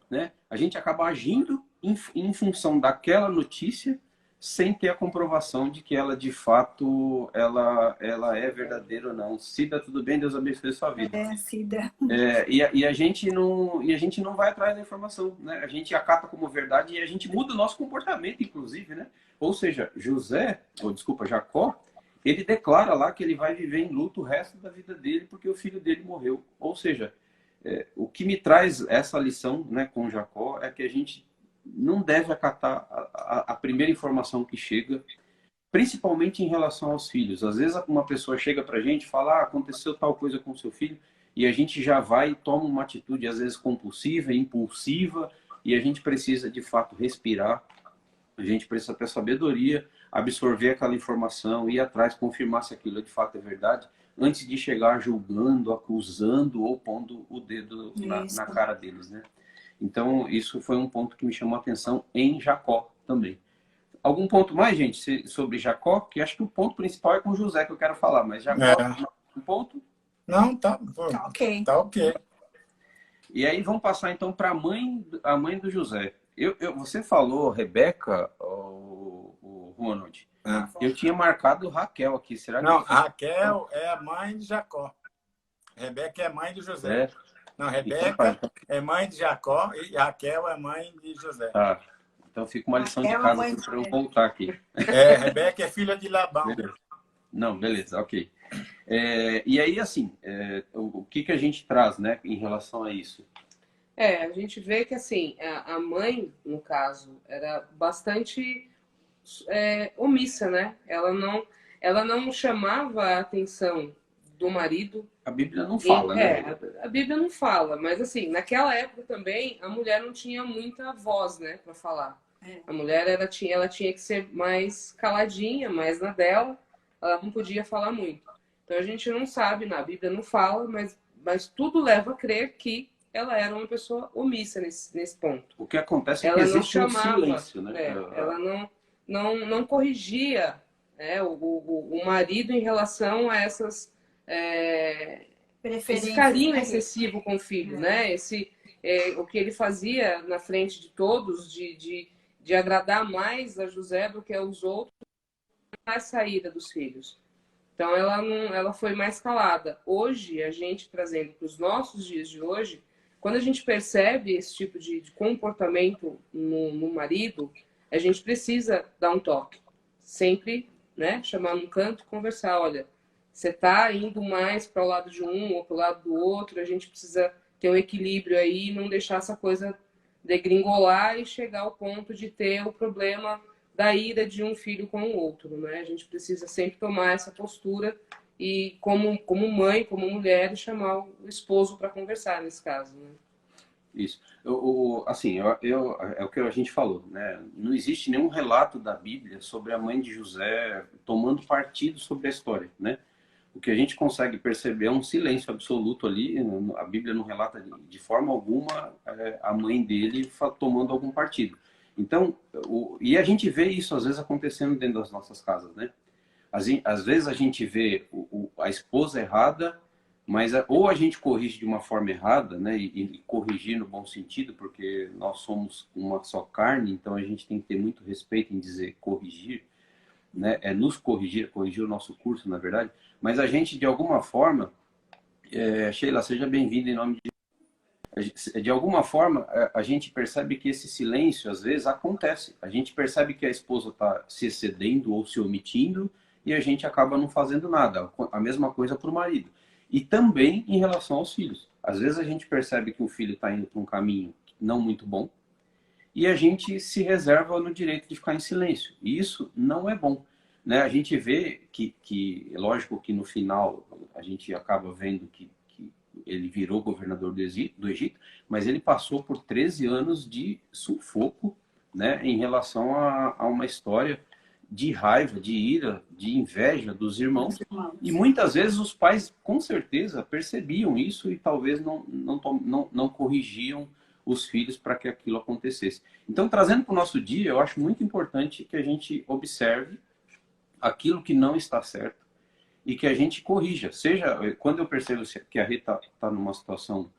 Speaker 2: né? A gente acaba agindo em função daquela notícia sem ter a comprovação de que ela de fato ela é verdadeira ou não. Cida, tudo bem? Deus abençoe sua vida.
Speaker 3: Cida.
Speaker 2: E a gente não vai atrás da informação, né? A gente acata como verdade e a gente muda o nosso comportamento, inclusive, né? Ou seja, Jacó, ele declara lá que ele vai viver em luto o resto da vida dele porque o filho dele morreu. Ou seja, o que me traz essa lição, né, com Jacó é que a gente não deve acatar a primeira informação que chega, principalmente em relação aos filhos. Às vezes uma pessoa chega pra gente e fala, aconteceu tal coisa com seu filho, e a gente já vai e toma uma atitude, às vezes compulsiva, impulsiva, e a gente precisa, de fato, respirar, a gente precisa ter sabedoria, absorver aquela informação, ir atrás, confirmar se aquilo de fato é verdade, antes de chegar julgando, acusando ou pondo o dedo na cara deles, né? Então, isso foi um ponto que me chamou a atenção em Jacó também. Algum ponto mais, gente, sobre Jacó? Que acho que o ponto principal é com José que eu quero falar, mas Jacó,
Speaker 4: É.
Speaker 2: um ponto?
Speaker 4: Não, tá
Speaker 3: Ok.
Speaker 4: tá ok.
Speaker 2: E aí vamos passar então para a mãe do José. Você falou Rebeca, o Ronald.
Speaker 4: É.
Speaker 2: Eu tinha marcado Raquel aqui. Será que
Speaker 4: Não, Raquel é a mãe de Jacó. Rebeca é mãe de José.
Speaker 2: é?
Speaker 4: Não,
Speaker 2: Então tá.
Speaker 4: Rebeca é mãe de Jacó e Raquel é mãe de José.
Speaker 2: Tá. Então fica uma lição de
Speaker 3: Raquel,
Speaker 2: casa
Speaker 3: mãe
Speaker 2: para eu voltar aqui.
Speaker 4: Rebeca é filha de Labão.
Speaker 2: Beleza. Não, beleza, ok. E aí, assim, o que a gente traz, né, em relação a isso?
Speaker 1: A gente vê que assim, a mãe, no caso, era bastante omissa, né? Ela não chamava a atenção do marido.
Speaker 2: A Bíblia não fala, né?
Speaker 1: A Bíblia não fala, mas assim, naquela época também a mulher não tinha muita voz, né, para falar. A mulher ela tinha que ser mais caladinha, mais na dela, ela não podia falar muito. Então a gente não sabe, na Bíblia não fala, mas tudo leva a crer que ela era uma pessoa omissa nesse ponto.
Speaker 2: O que acontece é que
Speaker 1: Ela não
Speaker 2: existe um
Speaker 1: chamava,
Speaker 2: silêncio, né?
Speaker 1: ela não corrigia o marido em relação a esse carinho excessivo com o filho, né? O que ele fazia na frente de todos, de agradar mais a José do que aos outros, a saída dos filhos. Então ela foi mais calada. Hoje, a gente trazendo para os nossos dias de hoje, quando a gente percebe esse tipo de comportamento no marido, a gente precisa dar um toque. Sempre, né, chamar num canto e conversar. Olha, você está indo mais para o lado de um ou para o lado do outro, a gente precisa ter um equilíbrio aí, não deixar essa coisa degringolar e chegar ao ponto de ter o problema da ira de um filho com o outro, né? A gente precisa sempre tomar essa postura e, como mãe, como mulher, chamar o esposo para conversar nesse caso, né?
Speaker 2: Isso. Assim, é o que a gente falou, né? Não existe nenhum relato da Bíblia sobre a mãe de José tomando partido sobre a história, né? O que a gente consegue perceber é um silêncio absoluto ali. A Bíblia não relata de forma alguma a mãe dele tomando algum partido. Então, e a gente vê isso às vezes acontecendo dentro das nossas casas, né? Às vezes a gente vê a esposa errada, mas ou a gente corrige de uma forma errada, né? E corrigir no bom sentido, porque nós somos uma só carne, então a gente tem que ter muito respeito em dizer corrigir, né? É nos corrigir o nosso curso, na verdade. Mas a gente, de alguma forma, Sheila, seja bem-vinda em nome de alguma forma, a gente percebe que esse silêncio, às vezes, acontece. A gente percebe que a esposa está se excedendo ou se omitindo e a gente acaba não fazendo nada. A mesma coisa para o marido. E também em relação aos filhos. Às vezes a gente percebe que o filho está indo para um caminho não muito bom e a gente se reserva no direito de ficar em silêncio. E isso não é bom, né? A gente vê é lógico que no final a gente acaba vendo que ele virou governador do Egito, mas ele passou por 13 anos de sufoco, né, em relação a uma história de raiva, de ira, de inveja dos irmãos. E muitas vezes os pais, com certeza, percebiam isso e talvez não corrigiam os filhos para que aquilo acontecesse. Então, trazendo para o nosso dia, eu acho muito importante que a gente observe aquilo que não está certo e que a gente corrija. Seja, quando eu percebo que a Rita está numa situação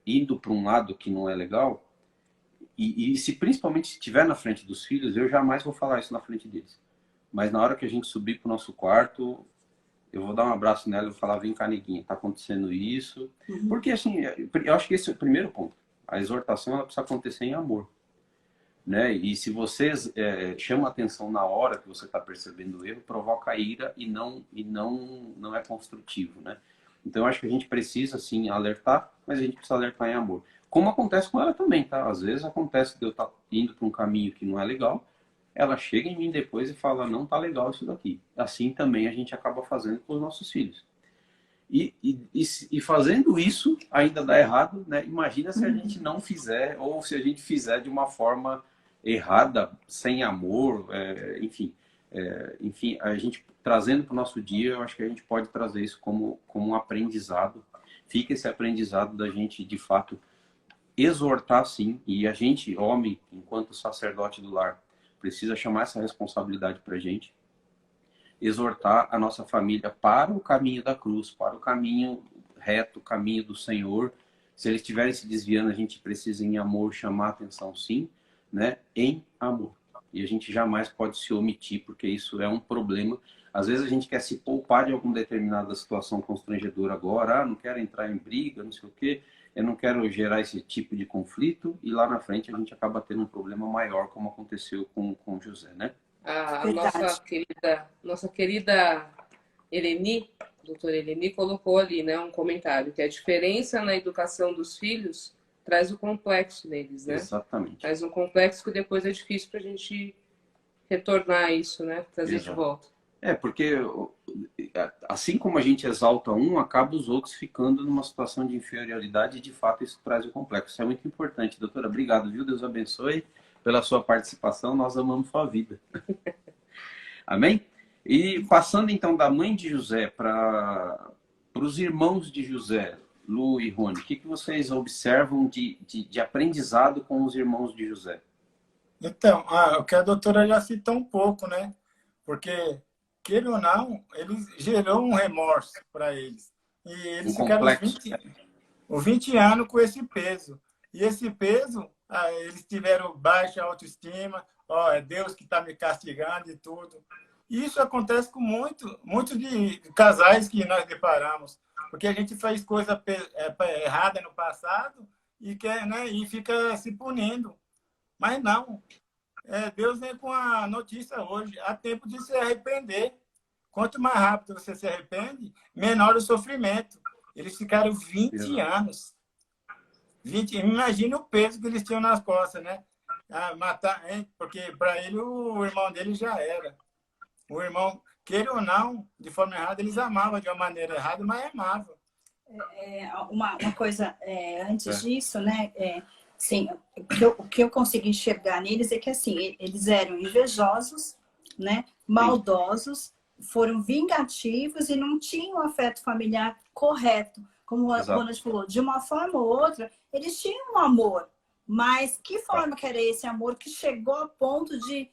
Speaker 2: indo para um lado que não é legal, e se principalmente se estiver na frente dos filhos, eu jamais vou falar isso na frente deles. Mas na hora que a gente subir para o nosso quarto, eu vou dar um abraço nela e vou falar, vem cá, neguinha, está acontecendo isso. Porque assim, eu acho que esse é o primeiro ponto. A exortação ela precisa acontecer em amor. Né? E se você chama atenção na hora que você está percebendo o erro, provoca ira e não é construtivo, né? Então eu acho que a gente precisa sim alertar, mas a gente precisa alertar em amor. Como acontece com ela também, tá? Às vezes acontece de eu estar indo para um caminho que não é legal, ela chega em mim depois e fala, não tá legal isso daqui. Assim também a gente acaba fazendo com os nossos filhos. E fazendo isso ainda dá errado, né? Imagina se a gente não fizer, ou se a gente fizer de uma forma errada, sem amor, enfim, a gente trazendo para o nosso dia, eu acho que a gente pode trazer isso como um aprendizado. Fica esse aprendizado da gente, de fato, exortar sim, e a gente, homem, enquanto sacerdote do lar, precisa chamar essa responsabilidade para a gente, exortar a nossa família para o caminho da cruz, para o caminho reto, o caminho do Senhor. Se eles estiverem se desviando, a gente precisa, em amor, chamar a atenção, sim, né? Em amor. E a gente jamais pode se omitir, porque isso é um problema. Às vezes a gente quer se poupar de alguma determinada situação constrangedora agora, não quero entrar em briga, não sei o quê, eu não quero gerar esse tipo de conflito, e lá na frente a gente acaba tendo um problema maior, como aconteceu com José, né?
Speaker 1: A nossa querida Eleni, doutora Eleni, colocou ali, né, um comentário, que a diferença na educação dos filhos traz o complexo neles, né?
Speaker 2: Exatamente.
Speaker 1: Traz um complexo que depois é difícil para a gente retornar isso, né? Trazer de volta.
Speaker 2: Porque assim como a gente exalta um, acaba os outros ficando numa situação de inferioridade, e de fato isso traz o complexo. Isso é muito importante, doutora. Obrigado, viu? Deus abençoe pela sua participação. Nós amamos sua vida. Amém? E passando então da mãe de José para os irmãos de José, Lu e Rony, o que vocês observam de aprendizado com os irmãos de José?
Speaker 4: Então, o que a doutora já citou um pouco, né? Porque, queira ou não, ele gerou um remorso para eles. E eles ficaram os 20 anos com esse peso. E esse peso, eles tiveram baixa autoestima, é Deus que está me castigando e tudo. E isso acontece com muitos de casais que nós deparamos. Porque a gente faz coisa errada no passado e fica se punindo. Mas não. Deus vem com a notícia hoje. Há tempo de se arrepender. Quanto mais rápido você se arrepende, menor o sofrimento. Eles ficaram 20 anos. Imagina o peso que eles tinham nas costas, né? Matar, porque para ele o irmão dele já era. O irmão, queira ou não, de forma errada, eles amavam de uma maneira errada, mas amavam.
Speaker 3: Uma coisa antes disso, né? Sim, o que eu consegui enxergar neles é que assim, eles eram invejosos, né? Maldosos, foram vingativos e não tinham um afeto familiar correto. Como o Ronald falou, de uma forma ou outra, eles tinham um amor. Mas que forma que era esse amor que chegou a ponto de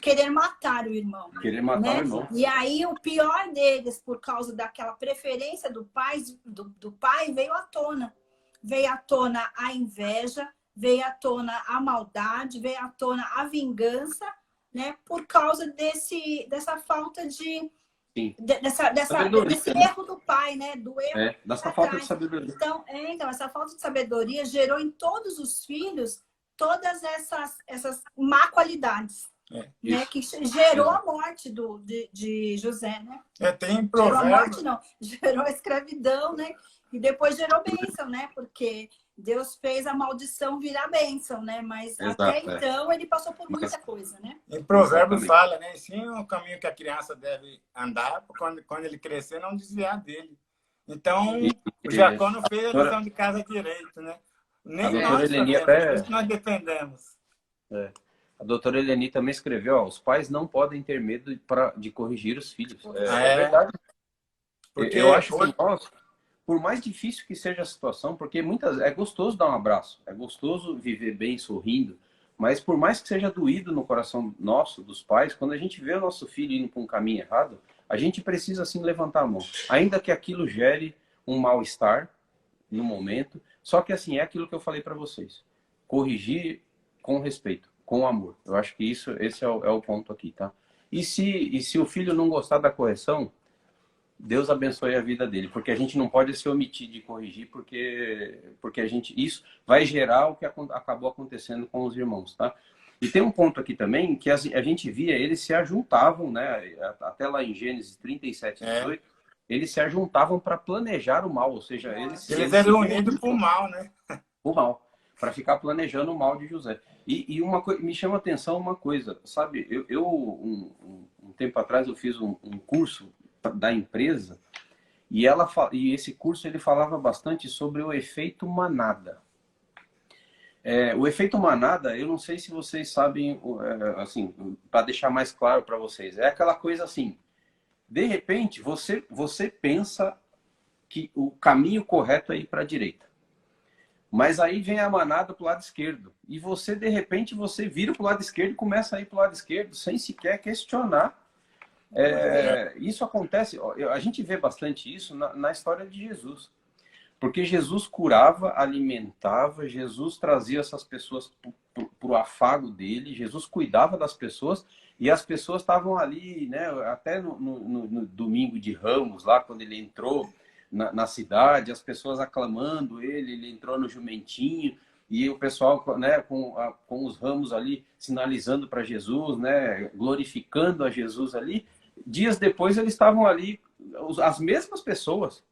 Speaker 3: querer matar o irmão?
Speaker 2: Querer matar, né? O irmão.
Speaker 3: E aí o pior deles, por causa daquela preferência do pai, veio à tona. Veio à tona a inveja, veio à tona a maldade, veio à tona a vingança, né? Por causa dessa falta de... desse erro do pai, né? Do erro
Speaker 2: dessa falta de sabedoria.
Speaker 3: Então, essa falta de sabedoria gerou em todos os filhos todas essas má qualidades. Né, que gerou a morte de José, né?
Speaker 4: Tem provérbio.
Speaker 3: Gerou a morte, não. Gerou a escravidão, né? E depois gerou bênção, né? Porque Deus fez a maldição virar bênção, né? Mas até então ele passou por muita coisa, né?
Speaker 4: Em provérbio fala, né? Sim, o caminho que a criança deve andar, quando ele crescer, não desviar dele. Então, o Jacó não fez a lição de casa direito, né? Nem nós sabemos, por isso que nós defendemos.
Speaker 2: A doutora Eleni também escreveu, os pais não podem ter medo de corrigir os filhos. É verdade. Porque eu acho que por mais difícil que seja a situação, porque é gostoso dar um abraço, é gostoso viver bem, sorrindo, mas por mais que seja doído no coração nosso, dos pais, quando a gente vê o nosso filho indo para um caminho errado, a gente precisa, assim, levantar a mão. Ainda que aquilo gere um mal-estar no momento, só que, assim, é aquilo que eu falei para vocês. Corrigir com respeito, com amor. Eu acho que esse é o ponto aqui, tá? E se o filho não gostar da correção, Deus abençoe a vida dele, porque a gente não pode se omitir de corrigir, porque isso vai gerar o que acabou acontecendo com os irmãos, tá? E tem um ponto aqui também, que a gente via, eles se ajuntavam, né? Até lá em Gênesis 37, 18, eles se ajuntavam para planejar o mal, ou seja, eles
Speaker 4: eram unidos para o mal, né?
Speaker 2: O mal, para ficar planejando o mal de José. E uma coisa, me chama a atenção uma coisa, sabe? Um tempo atrás eu fiz um curso da empresa E esse curso ele falava bastante sobre o efeito manada. O efeito manada, eu não sei se vocês sabem, assim, para deixar mais claro para vocês, é aquela coisa assim, de repente você pensa que o caminho correto é ir para a direita. Mas aí vem a manada para o lado esquerdo. E você, de repente, você vira para o lado esquerdo e começa a ir para o lado esquerdo, sem sequer questionar. Isso acontece, a gente vê bastante isso na história de Jesus. Porque Jesus curava, alimentava, Jesus trazia essas pessoas para o afago dele, Jesus cuidava das pessoas, e as pessoas estavam ali, né, até no domingo de Ramos, lá quando ele entrou na cidade, as pessoas aclamando ele entrou no jumentinho, e o pessoal, né, com os ramos ali, sinalizando para Jesus, né, glorificando a Jesus ali. Dias depois eles estavam ali, as mesmas pessoas,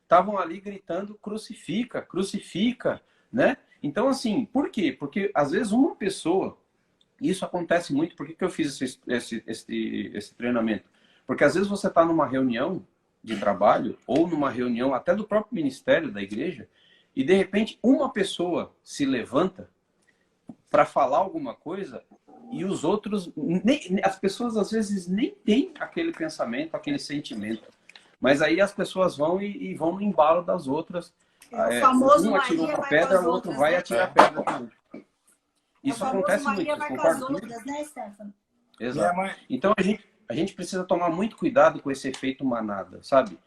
Speaker 2: estavam ali gritando crucifica, crucifica, né? Então, assim, por quê? Porque às vezes uma pessoa, isso acontece muito, por que eu fiz esse treinamento? Porque às vezes você está numa reunião de trabalho, ou numa reunião até do próprio ministério da igreja, e de repente uma pessoa se levanta para falar alguma coisa, e os outros, as pessoas às vezes nem têm aquele pensamento, aquele sentimento. Mas aí as pessoas vão e vão no embalo das outras.
Speaker 3: O famoso
Speaker 2: um atira
Speaker 3: Maria
Speaker 2: uma
Speaker 3: vai
Speaker 2: pedra,
Speaker 3: com as
Speaker 2: o outro
Speaker 3: outras,
Speaker 2: vai
Speaker 3: né?
Speaker 2: atirar pedra também. Isso
Speaker 3: O famoso
Speaker 2: acontece
Speaker 3: Maria
Speaker 2: muito.
Speaker 3: vai com
Speaker 2: Concorda
Speaker 3: as
Speaker 2: comigo?
Speaker 3: outras, né, Stefano?
Speaker 2: Exato. Então a gente precisa tomar muito cuidado com esse efeito manada, sabe?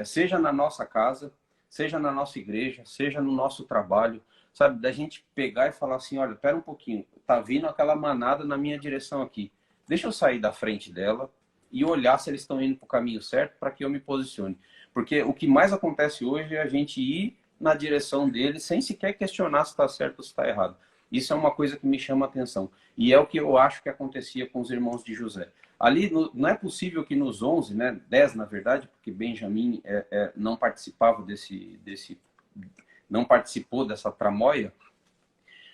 Speaker 2: Seja na nossa casa, seja na nossa igreja, seja no nosso trabalho, sabe? Da gente pegar e falar assim, olha, pera um pouquinho, tá vindo aquela manada na minha direção aqui. Deixa eu sair da frente dela e olhar se eles estão indo para o caminho certo para que eu me posicione. Porque o que mais acontece hoje é a gente ir na direção deles sem sequer questionar se está certo ou se está errado. Isso é uma coisa que me chama a atenção. E é o que eu acho que acontecia com os irmãos de José. Ali, não é possível que nos 11, né, 10 na verdade, porque Benjamim não participava não participou dessa tramóia,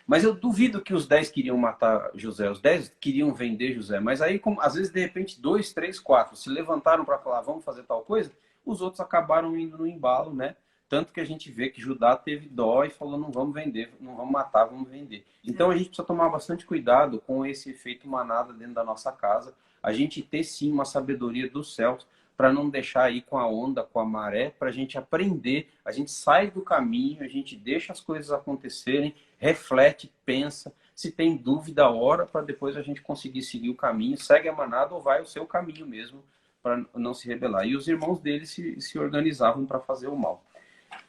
Speaker 2: mas eu duvido que os 10 queriam matar José, os 10 queriam vender José. Mas aí, às vezes, de repente, 2, 3, 4 se levantaram para falar, vamos fazer tal coisa, os outros acabaram indo no embalo, né? Tanto que a gente vê que Judá teve dó e falou, não vamos vender, não vamos matar, vamos vender. Então a gente precisa tomar bastante cuidado com esse efeito manada dentro da nossa casa. A gente ter sim uma sabedoria dos céus para não deixar ir com a onda, com a maré, para a gente aprender, a gente sai do caminho, a gente deixa as coisas acontecerem, reflete, pensa, se tem dúvida, ora, para depois a gente conseguir seguir o caminho, segue a manada ou vai o seu caminho mesmo, para não se rebelar. E os irmãos dele se organizavam para fazer o mal.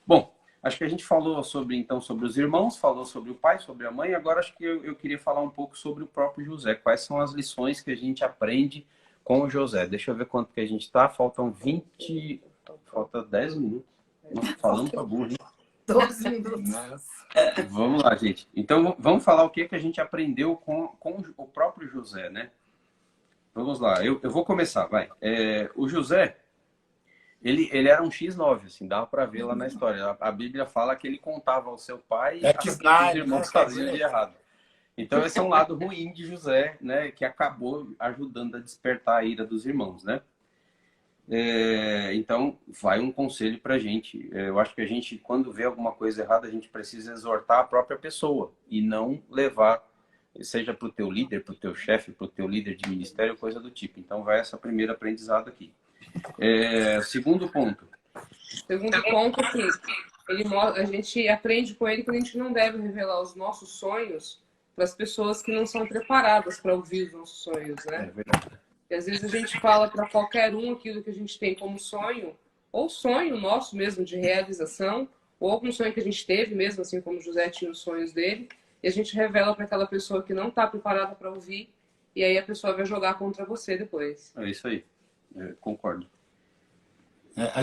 Speaker 2: Bom, acho que a gente falou sobre os irmãos, falou sobre o pai, sobre a mãe, agora acho que eu queria falar um pouco sobre o próprio José. Quais são as lições que a gente aprende com o José? Deixa eu ver quanto que a gente está. Falta 10 minutos. Nossa, falando pra burro, hein?
Speaker 3: 12 minutos.
Speaker 2: Vamos lá, gente. Então, vamos falar o que a gente aprendeu com o próprio José, né? Vamos lá, eu vou começar, vai. O José, ele era um X9, assim, dava para ver lá na história. A Bíblia fala que ele contava ao seu pai e que os irmãos faziam de errado. Então, esse é um lado ruim de José, né? Que acabou ajudando a despertar a ira dos irmãos, né? Então, vai um conselho para a gente. Eu acho que a gente, quando vê alguma coisa errada, a gente precisa exortar a própria pessoa e não levar, seja para o teu líder, para o teu chefe, para o teu líder de ministério, coisa do tipo. Então, vai essa primeira aprendizado aqui. Segundo ponto.
Speaker 1: Segundo ponto, assim, a gente aprende com ele que a gente não deve revelar os nossos sonhos para as pessoas que não são preparadas para ouvir os nossos sonhos, né?
Speaker 2: É verdade.
Speaker 1: E às vezes a gente fala para qualquer um aquilo que a gente tem como sonho, ou sonho nosso mesmo de realização, ou algum sonho que a gente teve mesmo, assim como José tinha os sonhos dele, e a gente revela para aquela pessoa que não está preparada para ouvir, e aí a pessoa vai jogar contra você depois.
Speaker 2: É isso aí. Concordo.
Speaker 4: A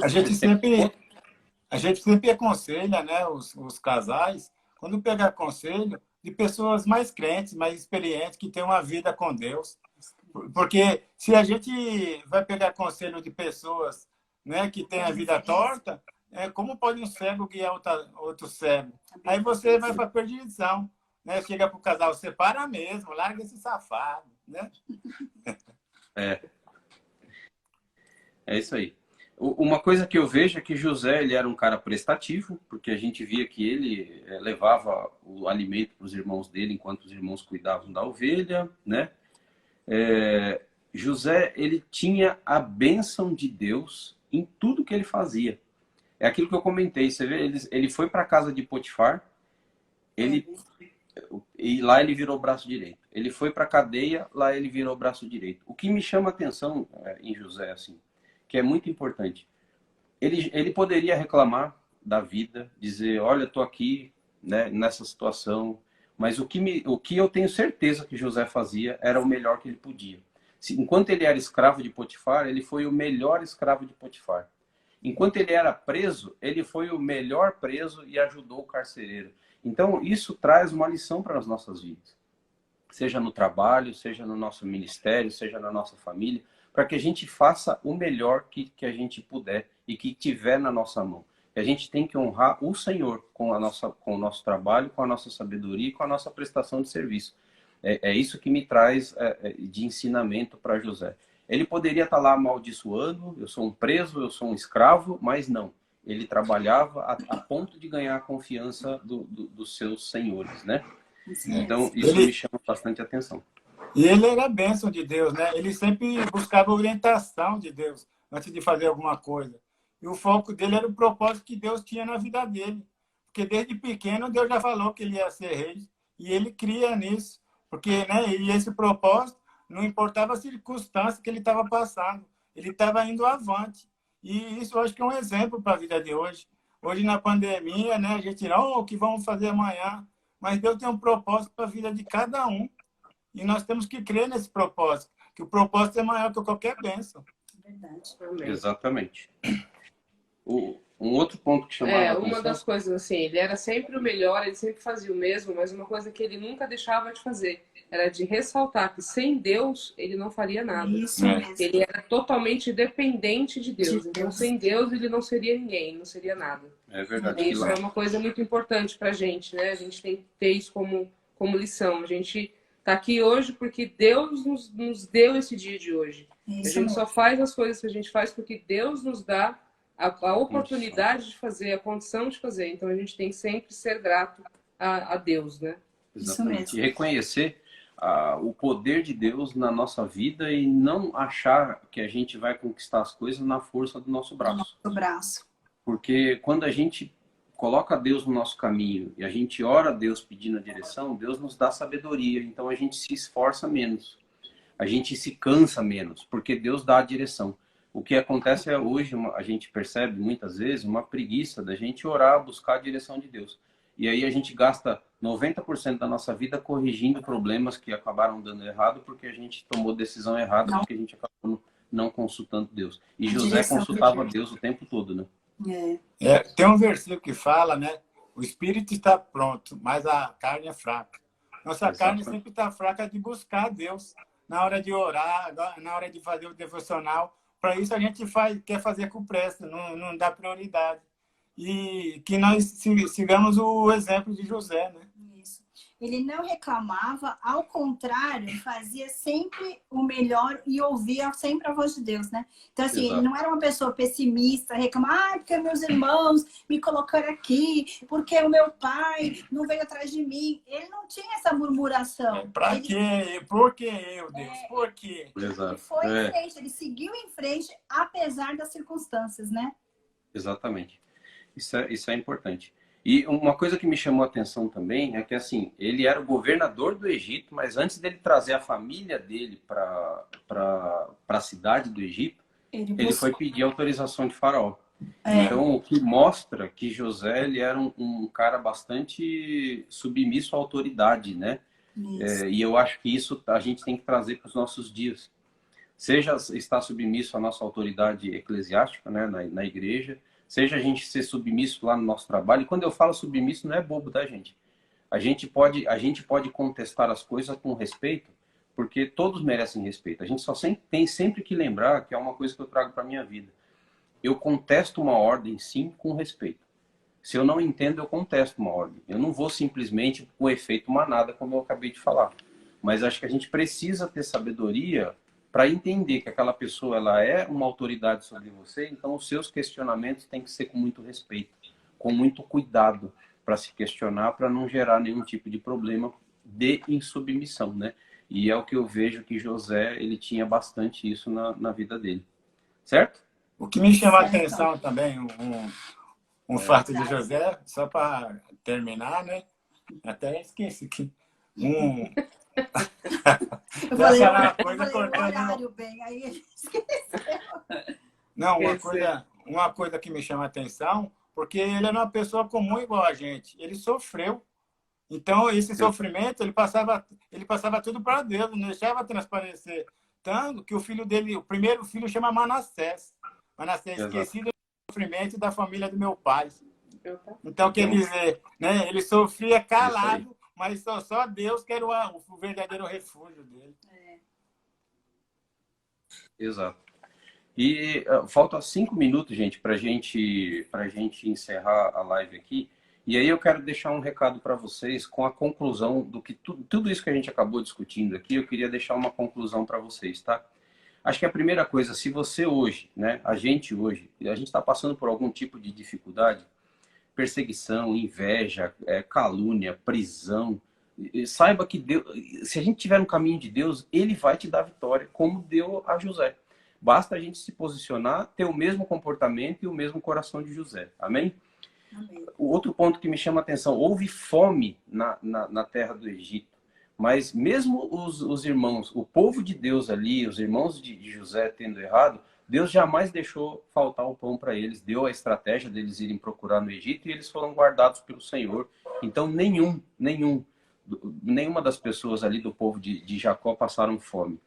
Speaker 4: gente sempre aconselha, né, os casais, quando pegar conselho, de pessoas mais crentes, mais experientes, que têm uma vida com Deus. Porque se a gente vai pegar conselho de pessoas, né, que têm a vida torta, como pode um cego guiar outro cego? Aí você vai para a perdição. Né? Chega para o casal, separa mesmo, larga esse safado. Né?
Speaker 2: É isso aí. Uma coisa que eu vejo é que José ele era um cara prestativo, porque a gente via que ele levava o alimento para os irmãos dele enquanto os irmãos cuidavam da ovelha, né? José ele tinha a bênção de Deus em tudo que ele fazia. É aquilo que eu comentei, você vê, ele foi para a casa de Potifar, e lá ele virou o braço direito. Ele foi para a cadeia, lá ele virou o braço direito. O que me chama a atenção em José, assim, que é muito importante, ele poderia reclamar da vida, dizer, olha, estou aqui, né, nessa situação, mas o que eu tenho certeza que José fazia era o melhor que ele podia. Enquanto ele era escravo de Potifar, ele foi o melhor escravo de Potifar. Enquanto ele era preso, ele foi o melhor preso e ajudou o carcereiro. Então, isso traz uma lição para as nossas vidas. Seja no trabalho, seja no nosso ministério, seja na nossa família, para que a gente faça o melhor que a gente puder e que tiver na nossa mão. E a gente tem que honrar o Senhor com o nosso trabalho, com a nossa sabedoria e com a nossa prestação de serviço. É isso que me traz de ensinamento para José. Ele poderia estar lá amaldiçoando, eu sou um preso, eu sou um escravo, mas não. Ele trabalhava a ponto de ganhar a confiança dos seus senhores, né? Então, isso me chama bastante atenção.
Speaker 4: E ele era a bênção de Deus, né? Ele sempre buscava orientação de Deus antes de fazer alguma coisa. E o foco dele era o propósito que Deus tinha na vida dele. Porque desde pequeno Deus já falou que ele ia ser rei. E ele cria nisso. Porque, né? E esse propósito não importava a circunstância que ele estava passando. Ele estava indo avante. E isso eu acho que é um exemplo para a vida de hoje. Hoje, na pandemia, né? A gente não, o que vamos fazer amanhã? Mas Deus tem um propósito para a vida de cada um. E nós temos que crer nesse propósito. Que o propósito é maior que qualquer bênção.
Speaker 3: Verdade.
Speaker 2: Exatamente. Um outro ponto que chamava a atenção...
Speaker 1: Uma das coisas assim, ele era sempre o melhor, ele sempre fazia o mesmo, mas uma coisa que ele nunca deixava de fazer era de ressaltar que sem Deus ele não faria nada.
Speaker 3: Isso mesmo.
Speaker 1: Ele era totalmente dependente de Deus. Então, sem Deus ele não seria ninguém, não seria nada.
Speaker 2: É verdade.
Speaker 1: E isso é uma coisa muito importante para a gente, né? A gente tem que ter isso como lição. A gente está aqui hoje porque Deus nos deu esse dia de hoje.
Speaker 3: Isso
Speaker 1: a gente
Speaker 3: mesmo.
Speaker 1: só faz as coisas que a gente faz porque Deus nos dá a oportunidade de fazer, a condição de fazer. Então, a gente tem que sempre ser grato a Deus, né?
Speaker 2: Exatamente.
Speaker 3: Isso mesmo.
Speaker 2: E reconhecer o poder de Deus na nossa vida e não achar que a gente vai conquistar as coisas na força do nosso braço.
Speaker 3: Do braço.
Speaker 2: Porque quando a gente coloca Deus no nosso caminho e a gente ora a Deus pedindo a direção, Deus nos dá sabedoria. Então, a gente se esforça menos. A gente se cansa menos, porque Deus dá a direção. O que acontece é hoje, a gente percebe muitas vezes uma preguiça da gente orar, buscar a direção de Deus. E aí a gente gasta 90% da nossa vida corrigindo problemas que acabaram dando errado porque a gente tomou decisão errada, porque a gente acabou não consultando Deus. E José consultava Deus o tempo todo, né?
Speaker 4: Tem um versículo que fala, né? O espírito está pronto, mas a carne é fraca. Nossa carne sempre está fraca de buscar Deus. Na hora de orar, na hora de fazer o devocional. Para isso a gente quer fazer com pressa, não dá prioridade. E que nós sigamos o exemplo de José, né?
Speaker 3: Isso. Ele não reclamava, ao contrário, fazia sempre o melhor e ouvia sempre a voz de Deus, né? Então, assim,
Speaker 2: Exato.
Speaker 3: ele não era uma pessoa pessimista, reclamar, porque meus irmãos me colocaram aqui, porque o meu pai não veio atrás de mim. Ele não tinha essa murmuração.
Speaker 4: Para quê? Por que eu, Deus? Por quê?
Speaker 2: Exato.
Speaker 3: Ele foi em frente, ele seguiu em frente, apesar das circunstâncias, né?
Speaker 2: Exatamente. Isso é importante. E uma coisa que me chamou a atenção também é que, assim, ele era o governador do Egito, mas antes dele trazer a família dele para a cidade do Egito, ele foi pedir autorização de Faraó. Então, o que mostra que José ele era um cara bastante submisso à autoridade, né? E eu acho que isso a gente tem que trazer para os nossos dias. Seja estar submisso à nossa autoridade eclesiástica, né, na igreja, seja a gente ser submisso lá no nosso trabalho. E quando eu falo submisso, não é bobo, tá, gente? A gente pode contestar as coisas com respeito, porque todos merecem respeito. A gente só tem sempre que lembrar que é uma coisa que eu trago para minha vida. Eu contesto uma ordem, sim, com respeito. Se eu não entendo, eu contesto uma ordem. Eu não vou simplesmente com efeito manada, como eu acabei de falar. Mas acho que a gente precisa ter sabedoria para entender que aquela pessoa ela é uma autoridade sobre você, então os seus questionamentos têm que ser com muito respeito, com muito cuidado para se questionar, para não gerar nenhum tipo de problema de insubmissão, né? E é o que eu vejo que José, ele tinha bastante isso na vida dele. Certo?
Speaker 4: O que me chama a atenção também, um fato de José, só para terminar, né? Até esqueci que
Speaker 3: Eu falei,
Speaker 4: o
Speaker 3: horário bem, aí ele esqueceu.
Speaker 4: Não, uma coisa que me chama a atenção, porque ele era uma pessoa comum igual a gente. Ele sofreu. Então, esse sofrimento, ele passava tudo para Deus, não deixava transparecer. Tanto que o filho dele, o primeiro filho, chama Manassés. Manassés, esquecido do sofrimento da família do meu pai. Então, quer dizer, né, ele sofria calado, mas só Deus que era o verdadeiro refúgio dele.
Speaker 2: Exato. E faltam 5 minutos, gente, para gente encerrar a live aqui. E aí eu quero deixar um recado para vocês com a conclusão do que tudo isso que a gente acabou discutindo aqui, eu queria deixar uma conclusão para vocês, tá? Acho que a primeira coisa, se você hoje, né, a gente está passando por algum tipo de dificuldade, perseguição, inveja, calúnia, prisão, saiba que Deus, se a gente tiver no caminho de Deus, Ele vai te dar vitória, como deu a José. Basta a gente se posicionar, ter o mesmo comportamento e o mesmo coração de José. Amém?
Speaker 3: Amém.
Speaker 2: O outro ponto que me chama a atenção, houve fome na terra do Egito, mas mesmo os irmãos, o povo de Deus ali, os irmãos de José tendo errado, Deus jamais deixou faltar o pão para eles, deu a estratégia deles irem procurar no Egito e eles foram guardados pelo Senhor. Então nenhuma das pessoas ali do povo de Jacó passaram fome.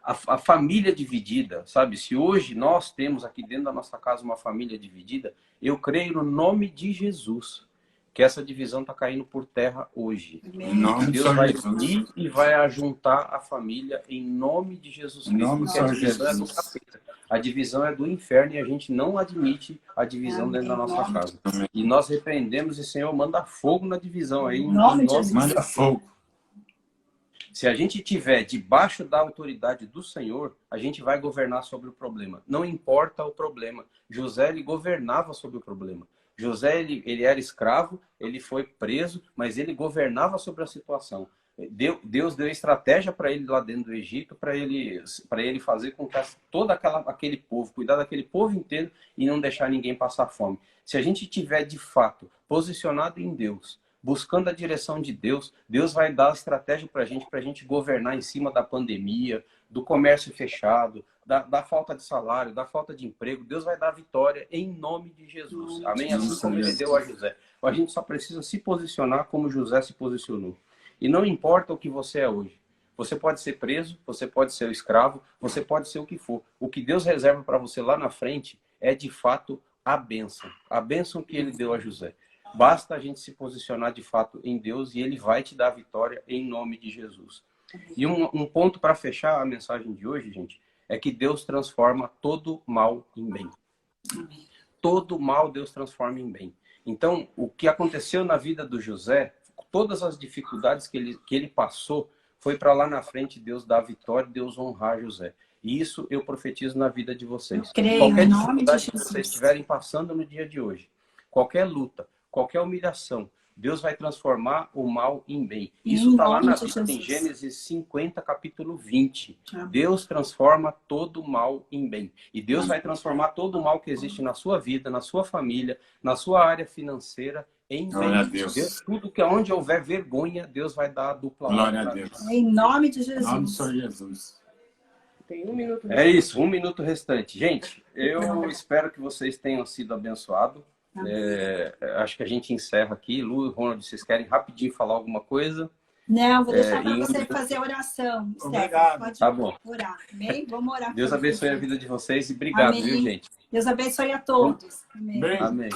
Speaker 2: A família dividida, sabe? Se hoje nós temos aqui dentro da nossa casa uma família dividida, eu creio no nome de Jesus que essa divisão está caindo por terra hoje. Deus vai unir e vai ajuntar a família em nome de Jesus Cristo. Porque a divisão é do capeta. A divisão é do inferno e a gente não admite a divisão dentro da nossa casa. E nós repreendemos e, Senhor, manda fogo na divisão aí.
Speaker 3: Em nome de Jesus.
Speaker 4: Manda fogo.
Speaker 2: Se a gente estiver debaixo da autoridade do Senhor, a gente vai governar sobre o problema. Não importa o problema. José, ele governava sobre o problema. José, ele era escravo, ele foi preso, mas ele governava sobre a situação. Deus deu estratégia para ele lá dentro do Egito, para ele fazer com que todo aquele povo, cuidar daquele povo inteiro e não deixar ninguém passar fome. Se a gente estiver, de fato, posicionado em Deus, buscando a direção de Deus, Deus vai dar a estratégia para a gente governar em cima da pandemia, do comércio fechado, da falta de salário, da falta de emprego. Deus vai dar vitória em nome de Jesus. Amém? Assim como ele deu a José. A gente só precisa se posicionar como José se posicionou. E não importa o que você é hoje. Você pode ser preso, você pode ser escravo, você pode ser o que for. O que Deus reserva para você lá na frente é, de fato, a bênção. A bênção que ele deu a José. Basta a gente se posicionar de fato em Deus e Ele vai te dar vitória em nome de Jesus. E um ponto para fechar a mensagem de hoje, gente, é que Deus transforma todo mal em bem. Todo mal Deus transforma em bem. Então, o que aconteceu na vida do José, todas as dificuldades que ele passou, foi para lá na frente Deus dar vitória, Deus honrar José. E isso eu profetizo na vida de vocês. Qualquer dificuldade que vocês estiverem passando no dia de hoje, qualquer luta, qualquer humilhação, Deus vai transformar o mal em bem. Isso está lá na Bíblia, em Gênesis 50, capítulo 20. Deus transforma todo o mal em bem. E Deus vai transformar todo o mal que existe na sua vida, na sua família, na sua área financeira, em bem. Deus, tudo que onde houver vergonha, Deus vai dar a dupla.
Speaker 4: Glória a Deus.
Speaker 3: Em nome de Jesus.
Speaker 4: Em nome do Senhor Jesus.
Speaker 1: Tem 1 minuto.
Speaker 2: É isso, 1 minuto restante. Gente, eu espero que vocês tenham sido abençoados. Acho que a gente encerra aqui. Lu e Ronald, vocês querem rapidinho falar alguma coisa?
Speaker 3: Não, vou deixar para você fazer a oração.
Speaker 4: Obrigado.
Speaker 3: Pode
Speaker 2: Tá bom.
Speaker 3: orar. Amém? Vamos orar.
Speaker 2: Deus abençoe a vida de vocês e obrigado,
Speaker 3: Amém.
Speaker 2: viu, gente?
Speaker 3: Deus abençoe a todos. Amém.
Speaker 4: Bem.
Speaker 2: Amém.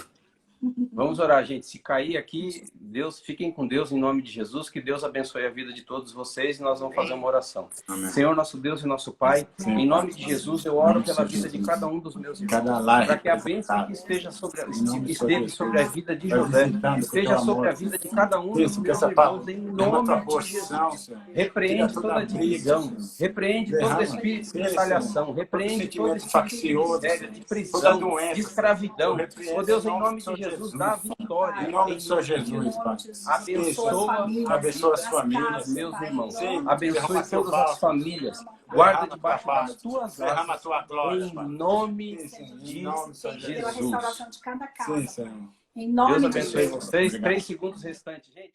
Speaker 2: Vamos orar, gente. Se cair aqui, Deus, fiquem com Deus em nome de Jesus. Que Deus abençoe a vida de todos vocês. E nós vamos fazer uma oração.
Speaker 4: Amém.
Speaker 2: Senhor, nosso Deus e nosso Pai,
Speaker 4: Sim.
Speaker 2: em nome de Jesus, eu oro pela vida de cada um dos meus irmãos. Para que a bênção que esteja esteve sobre a vida de José esteja sobre a vida de cada um dos meus irmãos, em nome de Jesus. Repreende toda divisão, repreende todo espírito de retaliação, repreende todo espírito de miséria, de prisão, de escravidão. Ó Deus, em nome de Jesus, dá vitória.
Speaker 4: Em nome do Senhor Jesus, Pai. Abençoa as famílias,
Speaker 2: meus irmãos.
Speaker 4: Sim.
Speaker 2: Abençoe todas as famílias. Guarda debaixo das tuas
Speaker 4: derrama a
Speaker 2: asas.
Speaker 4: tua glória,
Speaker 2: Em
Speaker 4: Pai.
Speaker 2: nome
Speaker 4: Sim,
Speaker 2: de
Speaker 4: em nome do Senhor
Speaker 3: Pela
Speaker 2: Jesus.
Speaker 3: restauração de cada casa.
Speaker 4: Sim, Senhor.
Speaker 3: Em nome
Speaker 2: Deus
Speaker 3: de
Speaker 2: abençoe
Speaker 3: Jesus.
Speaker 2: vocês.
Speaker 4: Obrigado.
Speaker 2: 3 segundos restantes, gente.